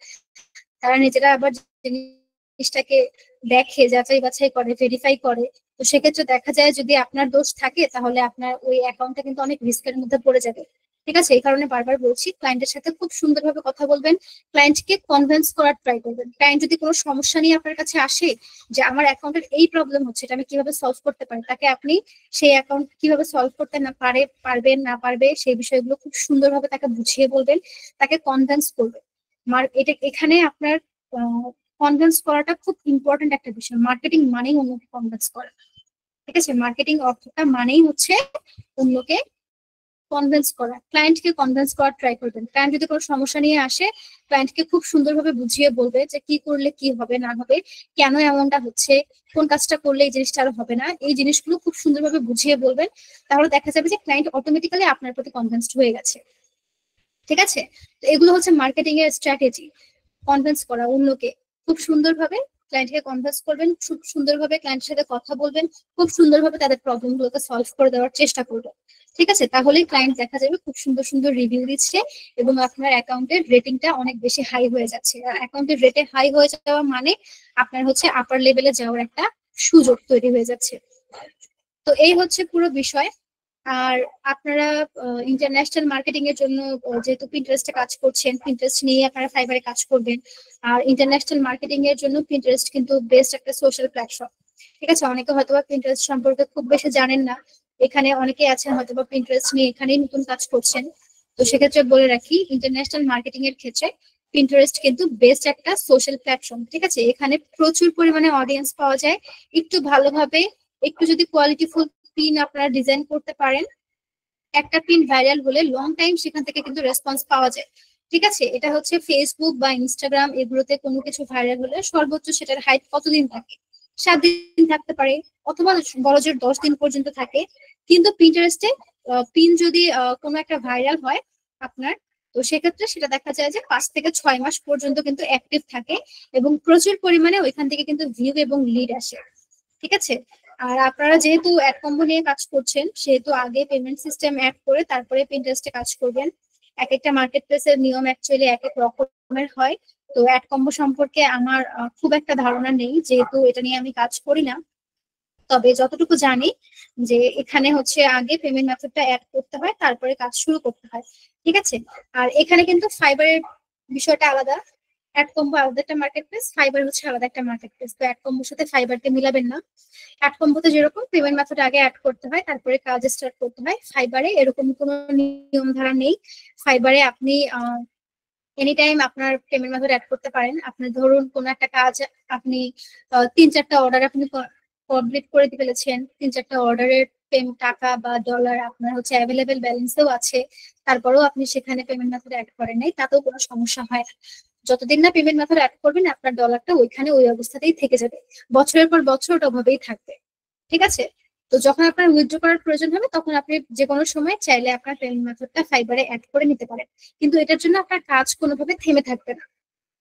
A: তারা নিজেরা আবার জিনিসটাকে দেখে, যাচাই বাছাই করে, ভেরিফাই করে। তো সেক্ষেত্রে দেখা যায় যদি আপনার দোষ থাকে, তাহলে আপনার ওই অ্যাকাউন্টটা কিন্তু অনেক রিস্কের মধ্যে পড়ে যাবে। ঠিক আছে, এই কারণে বারবার বলছি ক্লায়েন্টের সাথে খুব সুন্দরভাবে কথা বলবেন, ক্লায়েন্টকে কনভিন্স করার ট্রাই করবেন। ক্লায়েন্ট যদি কোনো সমস্যা নিয়ে আপনার কাছে আসে যে আমার অ্যাকাউন্টের এই প্রবলেম হচ্ছে, এটা আমি কিভাবে সলভ করতে পারি, তাকে আপনি সেই অ্যাকাউন্ট কিভাবে সলভ করতে না পারবেন না পারবে সেই বিষয়গুলো খুব সুন্দরভাবে তাকে বুঝিয়ে বলবেন, তাকে কনভিন্স করবেন। এটা এখানে আপনার কনভিন্স করাটা খুব ইম্পর্টেন্ট একটা বিষয়। মার্কেটিং মানেই অন্যকে কনভিন্স করা। ঠিক আছে, মার্কেটিং অর্থটা মানেই হচ্ছে অন্যকে কনভিন্স করা, ক্লায়েন্টকে কনভিন্স করার ট্রাই করবেন। ক্লায়েন্ট যদি কোনো সমস্যা নিয়ে আসে, ক্লায়েন্টকে খুব সুন্দরভাবে বুঝিয়ে বলবে যে কি করলে কি হবে না হবে, কেন এমনটা হচ্ছে, কোন কাজটা করলে এই জিনিসটা আর হবে না, এই জিনিসগুলো খুব সুন্দরভাবে বুঝিয়ে বলবেন। তাহলে দেখা যাবে যে ক্লায়েন্ট অটোমেটিক্যালি আপনার প্রতি কনভিন্সড হয়ে গেছে। ঠিক আছে, তো এগুলো হচ্ছে মার্কেটিং এর স্ট্র্যাটেজি, কনভিন্স করা অন্যকে। খুব সুন্দরভাবে ক্লায়েন্টকে কনভিন্স করবেন, খুব সুন্দরভাবে ক্লায়েন্টের সাথে কথা বলবেন, খুব সুন্দরভাবে তাদের প্রবলেম গুলোকে সলভ করে দেওয়ার চেষ্টা করবেন। ঠিক আছে, তাহলেই ক্লায়েন্ট দেখা যাবে খুব সুন্দর সুন্দর রিভিউ দিচ্ছে এবং আপনার অ্যাকাউন্টের রেটিংটা অনেক বেশি হাই হয়ে যাচ্ছে। আর অ্যাকাউন্টের রেটে হাই হয়ে যাওয়া মানে আপনার হচ্ছে আপার লেভেলে যাওয়ার একটা সুযোগ তৈরি হয়ে যাচ্ছে। তো এই হচ্ছে পুরো বিষয়। আর আপনারা ইন্টারন্যাশনাল মার্কেটিং এর জন্য যেহেতু পিন্টারেস্টে কাজ করছেন, পিন্টারেস্ট নিয়ে আপনারা ফাইবারে কাজ করবেন। আর ইন্টারন্যাশনাল মার্কেটিং এর জন্য পিন্টারেস্ট কিন্তু বেস্ট একটা সোশ্যাল প্ল্যাটফর্ম। ঠিক আছে, অনেকে হয়তো পিন্টারেস্ট সম্পর্কে খুব বেশি জানেন না, এখানে অনেকে আছেন হয়তো বা পিন্টারেস্ট নিয়ে এখানেই নতুন কাজ করছেন। তো সেক্ষেত্রে বলে রাখি, ইন্টারন্যাশনাল মার্কেটিং এর ক্ষেত্রে পিন্টারেস্ট কিন্তু বেস্ট একটা সোশ্যাল প্ল্যাটফর্ম। ঠিক আছে, এখানে প্রচুর পরিমাণে অডিয়েন্স পাওয়া যায়। একটু ভালোভাবে, একটু যদি কোয়ালিটিফুল পিন আপনারা ডিজাইন করতে পারেন, একটা পিন ভাইরাল হলে লং টাইম সেখান থেকে কিন্তু রেসপন্স পাওয়া যায়। ঠিক আছে, এটা হচ্ছে ফেসবুক বা ইনস্টাগ্রাম এগুলোতে কোনো কিছু ভাইরাল হলে সর্বোচ্চ সেটার হাইট কতদিন থাকে? 7 দিন থাকতে পারে, অথবা বড়জোর 10 দিন পর্যন্ত থাকে। কিন্তু পিন্টারেস্টে পিন যদি কোনো একটা ভাইরাল হয় আপনার, তো সেক্ষেত্রে সেটা দেখা যায় যে 5 থেকে 6 মাস পর্যন্ত কিন্তু অ্যাক্টিভ থাকে, এবং প্রচুর পরিমাণে ওইখান থেকে কিন্তু ভিউ এবং লিড আসে। ঠিক আছে, আর আপনারা যেহেতু অ্যাড কম্বো নিয়ে কাজ করছেন, সেহেতু আগে পেমেন্ট সিস্টেম অ্যাড করে তারপরে পিন্টারেস্টে কাজ করবেন। এক একটা মার্কেট প্লেসের নিয়ম অ্যাকচুয়ালি এক এক রকমের হয়। তো অ্যাড কম্বো সম্পর্কে আমার খুব একটা ধারণা নেই, যেহেতু এটা নিয়ে আমি কাজ করি না। তবে যতটুকু জানি যে এখানে হচ্ছে আগে পেমেন্ট মেথডটা অ্যাড করতে হয়, তারপরে কাজ শুরু করতে হয়। ঠিক আছে, আর এখানে কিন্তু ফাইবারের বিষয়টা আলাদা। অ্যাড কম্বো আলাদা একটা মার্কেট প্লেস, ফাইবার হচ্ছে আলাদা একটা মার্কেট প্লেস। তো অ্যাড কম্বোর সাথে ফাইবারকে মিলাবেন না। অ্যাড কম্বোতে যেরকম পেমেন্ট মেথড আগে অ্যাড করতে হয়, তারপরে কাজ স্টার্ট করতে হয়, ফাইবারে এরকম কোনো নিয়ম ধারা নেই। ফাইবারে আপনি এনি টাইম আপনার পেমেন্ট মেথড অ্যাড করতে পারেন। আপনার ধরুন কোনো একটা কাজ আপনি 3-4টা অর্ডার আপনি কমপ্লিট করে ফেলেছেন, 3-4টা অর্ডারের টাকা বা ডলার আপনার হচ্ছে অ্যাভেলেবেল ব্যালেন্সেও আছে, তারপরেও আপনি সেখানে পেমেন্ট মেথড অ্যাড করেন নাই, তাতেও কোনো সমস্যা হয় না। যতদিন না পেমেন্ট মেথড অ্যাড করবেন, আপনার ডলারটা ওইখানে ওই অবস্থাতেই থেকে যাবে, বছরের পর বছর ওটা ওভাবেই থাকবে। ঠিক আছে, তো যখন আপনার উইথড্র করার প্রয়োজন হবে, তখন আপনি যে কোনো সময় চাইলে আপনার পেমেন্ট মেথডটা ফাইবারে অ্যাড করে নিতে পারেন। কিন্তু এটার জন্য আপনার কাজ কোনোভাবে থেমে থাকবে না।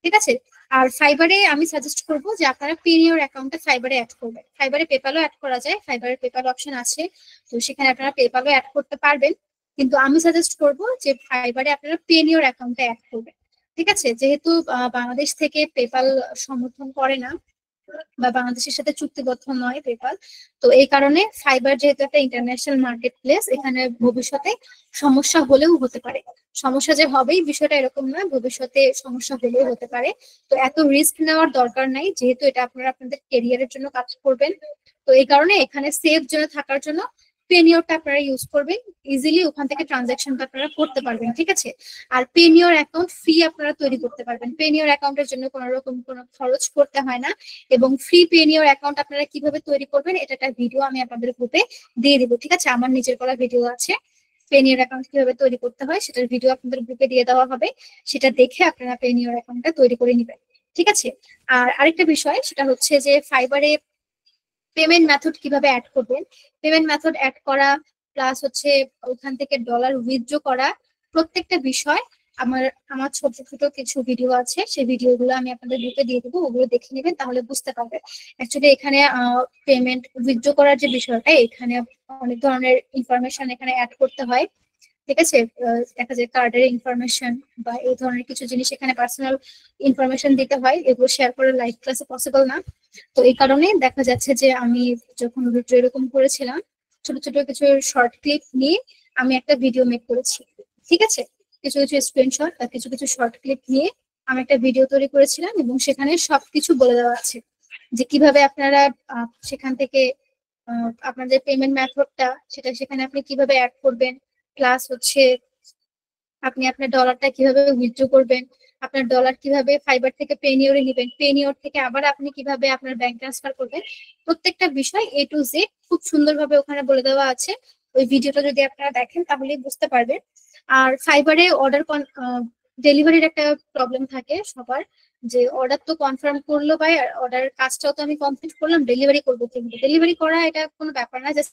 A: ঠিক আছে, আর ফাইবারে আমি সাজেস্ট করবো যে আপনারা পেনিওর অ্যাকাউন্টে ফাইবারে অ্যাড করবেন। ফাইবারে পেপালও অ্যাড করা যায়, ফাইবারে পেপাল অপশন আছে, তো সেখানে আপনারা পেপালও অ্যাড করতে পারবেন। কিন্তু আমি সাজেস্ট করবো যে ফাইবারে আপনারা পেনিওর অ্যাকাউন্টে অ্যাড করবেন। ঠিক আছে, যেহেতু বাংলাদেশ থেকে পেপাল সমর্থন করে না, বা বাংলাদেশের সাথে চুক্তিবদ্ধ নয় পেপাল, তো এই কারণে ফাইবার যেহেতু একটা ইন্টারন্যাশনাল মার্কেট প্লেস, এখানে ভবিষ্যতে সমস্যা হলেও হতে পারে। সমস্যা যে হবেই বিষয়টা এরকম নয়, ভবিষ্যতে সমস্যা হলেও হতে পারে। তো এত রিস্ক নেওয়ার দরকার নাই, যেহেতু এটা আপনারা আপনাদের কেরিয়ারের জন্য কাজ করবেন। তো এই কারণে এখানে সেফ জোনে থাকার জন্য পেনিওরটা আপনারা ইউজ করবেন। ইজিলি ওখান থেকে ট্রানজাকশনটা আপনারা করতে পারবেন। ঠিক আছে, আর পেনিওর অ্যাকাউন্ট ফ্রি আপনারা তৈরি করতে পারবেন। পেনিওর অ্যাকাউন্টের জন্য কোনো রকম কোনো খরচ করতে হয় না। এবং ফ্রি পেনিওর অ্যাকাউন্ট আপনারা কিভাবে তৈরি করবেন, এটা একটা ভিডিও আমি আপনাদের গ্রুপে দিয়ে দিব। ঠিক আছে, আমার নিজের করা ভিডিও আছে, পেনিওর অ্যাকাউন্ট কিভাবে তৈরি করতে হয় সেটার ভিডিও আপনাদের গ্রুপে দিয়ে দেওয়া হবে। সেটা দেখে আপনারা পেনিওর অ্যাকাউন্টটা তৈরি করে নেবেন। ঠিক আছে, আর আরেকটা বিষয় সেটা হচ্ছে যে ফাইবারে পেমেন্ট মেথড কিভাবে অ্যাড করবেন। পেমেন্ট মেথড অ্যাড করা প্লাস হচ্ছে ওখান থেকে ডলার উইথড্র করা, প্রত্যেকটা বিষয় আমার আমার ছোট ছোট কিছু ভিডিও আছে, সেই ভিডিওগুলো আমি আপনাদের গ্রুপে দিয়ে দেবো, ওগুলো দেখে নেবেন, তাহলে বুঝতে পারবেন। অ্যাকচুয়ালি এখানে পেমেন্ট উইথড্র করার যে বিষয়টা, এখানে অনেক ধরনের ইনফরমেশন এখানে অ্যাড করতে হয়। ঠিক আছে, দেখা যায় কার্ডের ইনফরমেশন বা এই ধরনের কিছু জিনিস এখানে পার্সোনাল ইনফরমেশন দিতে হয়, এগুলো শেয়ার করে লাইভ ক্লাসে পসিবল না। তো এই কারণে দেখা যাচ্ছে যে আমি যখন ভিডিও এরকম করেছিলাম, ছোট ছোট কিছু শর্ট ক্লিপ নিয়ে আমি একটা ভিডিও মেক করেছি। ঠিক আছে, কিছু কিছু স্ক্রিনশট বা কিছু কিছু শর্ট ক্লিপ নিয়ে আমি একটা ভিডিও তৈরি করেছিলাম, এবং সেখানে সবকিছু বলে দেওয়া আছে যে কিভাবে আপনারা সেখান থেকে আপনাদের পেমেন্ট মেথডটা সেটা সেখানে আপনি কিভাবে অ্যাড করবেন, প্লাস হচ্ছে আপনি আপনার ডলারটা কিভাবে উইথড্র করবেন, আপনার ডলার কিভাবে ফাইবার থেকে পেনিওরে নেবেন, পেনিওর থেকে আবার আপনি কিভাবে আপনার ব্যাংক ট্রান্সফার করবেন, প্রত্যেকটা বিষয় A to Z খুব সুন্দরভাবে ওখানে বলে দেওয়া আছে। ওই ভিডিওটা যদি আপনারা দেখেন তাহলে বুঝতে পারবেন। আর ফাইবারে অর্ডার ডেলিভারির একটা প্রবলেম থাকে সবার, যে অর্ডার তো কনফার্ম করলো ভাই, অর্ডার কাজটাও তো আমি কমপ্লিট করলাম, ডেলিভারি করবো কিন্তু ডেলিভারি করা এটা কোনো ব্যাপার না, জাস্ট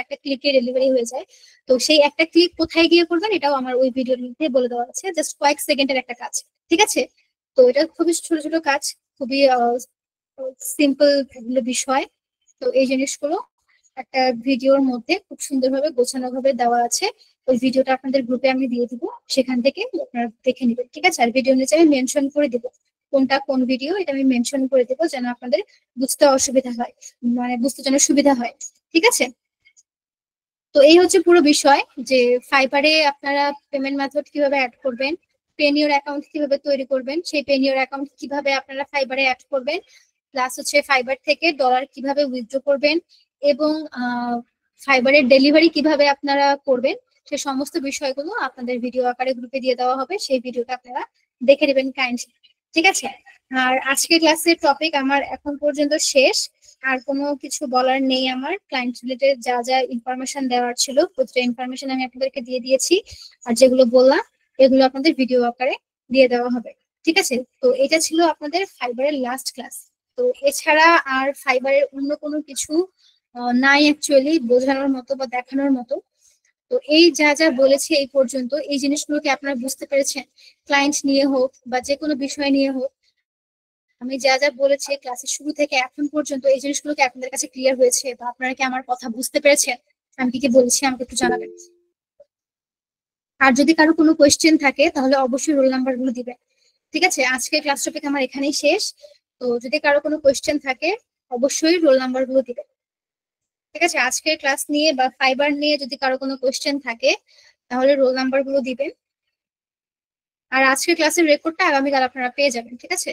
A: একটা ক্লিকে ডেলিভারি হয়ে যায়। তো সেই একটা ক্লিক কোথায় গিয়ে করবেন এটাও আমার ওই ভিডিওর মধ্যে বলে দেওয়া আছে, জাস্ট কয়েক সেকেন্ডের একটা কাজ। ঠিক আছে, তো এটা খুবই ছোট ছোট কাজ, খুবই সিম্পল বিষয়। তো এই জিনিসগুলো একটা ভিডিওর মধ্যে খুব সুন্দরভাবে গোছানো ভাবে দেওয়া আছে। ওই ভিডিওটা আপনাদের গ্রুপে আমি দিয়ে দিব, সেখান থেকে আপনারা দেখে নেবেন। ঠিক আছে, আর ভিডিও নিচে আমি মেনশন করে দিব কোনটা কোন ভিডিও, এটা আমি মেনশন করে দেবো যেন আপনাদের বুঝতে অসুবিধা হয়, মানে বুঝতে যেন সুবিধা হয়। ঠিক আছে, তো এই হচ্ছে পুরো বিষয় যে ফাইবারে আপনারা পেমেন্ট মেথড কিভাবে অ্যাড করবেন, পেনিওর অ্যাকাউন্ট কিভাবে তৈরি করবেন, সেই পেনিওর অ্যাকাউন্ট কিভাবে আপনারা ফাইবারে অ্যাড করবেন, প্লাস হচ্ছে ফাইবার থেকে ডলার কিভাবে উইথড্র করবেন, এবং ফাইবারের ডেলিভারি কিভাবে আপনারা করবেন সে সমস্ত বিষয়গুলো আপনাদের ভিডিও আকারে গ্রুপে দিয়ে দেওয়া হবে, সেই ভিডিওটা আপনারা দেখে নেবেন কাইন্ডলি। ঠিক আছে? আর আজকের ক্লাসের টপিক আমার এখন পর্যন্ত শেষ। আর কোনো কিছু বলার নেই আমার। ক্লায়েন্ট রিলেটেড যা যা ইনফরমেশন দেওয়ার ছিল প্রতিটা ইনফরমেশন আমি আপনাদেরকে দিয়ে দিয়েছি। আর যেগুলো বললাম এগুলো আপনাদের ভিডিও আকারে দিয়ে দেওয়া হবে। ঠিক আছে? তো এটা ছিল আপনাদের ফাইবারের লাস্ট ক্লাস। তো এছাড়া আর ফাইবারের অন্য কোনো কিছু নাই অ্যাকচুয়ালি বোঝানোর মতো বা দেখানোর মতো। তো এই যা যা বলেছি এই পর্যন্ত, এই জিনিসগুলোকে আপনারা বুঝতে পেরেছেন? ক্লায়েন্ট নিয়ে হোক বা যে কোনো বিষয় নিয়ে হোক, আমি যা যা বলেছি ক্লাসের শুরু থেকে এখন পর্যন্ত, এই জিনিসগুলোকে আপনাদের কাছে ক্লিয়ার হয়েছে বা আপনারা কি আমার কথা বুঝতে পেরেছেন? আমি কি কি বলছি আমাকে একটু জানাবেন। আর যদি কারো কোনো কোয়েশ্চেন থাকে তাহলে অবশ্যই রোল নাম্বার গুলো দিবেন। ঠিক আছে? আজকের ক্লাস টপিক আমার এখানেই শেষ। তো যদি কারো কোনো কোয়েশ্চেন থাকে অবশ্যই রোল নাম্বার গুলো দিবেন। ঠিক আছে? আজকের ক্লাস নিয়ে বা ফাইবার নিয়ে যদি কারো কোনো কোয়েশ্চেন থাকে তাহলে রোল নাম্বার গুলো দিবেন। আর আজকের ক্লাসের রেকর্ডটা আগামীকাল আপনারা পেয়ে যাবেন। ঠিক আছে?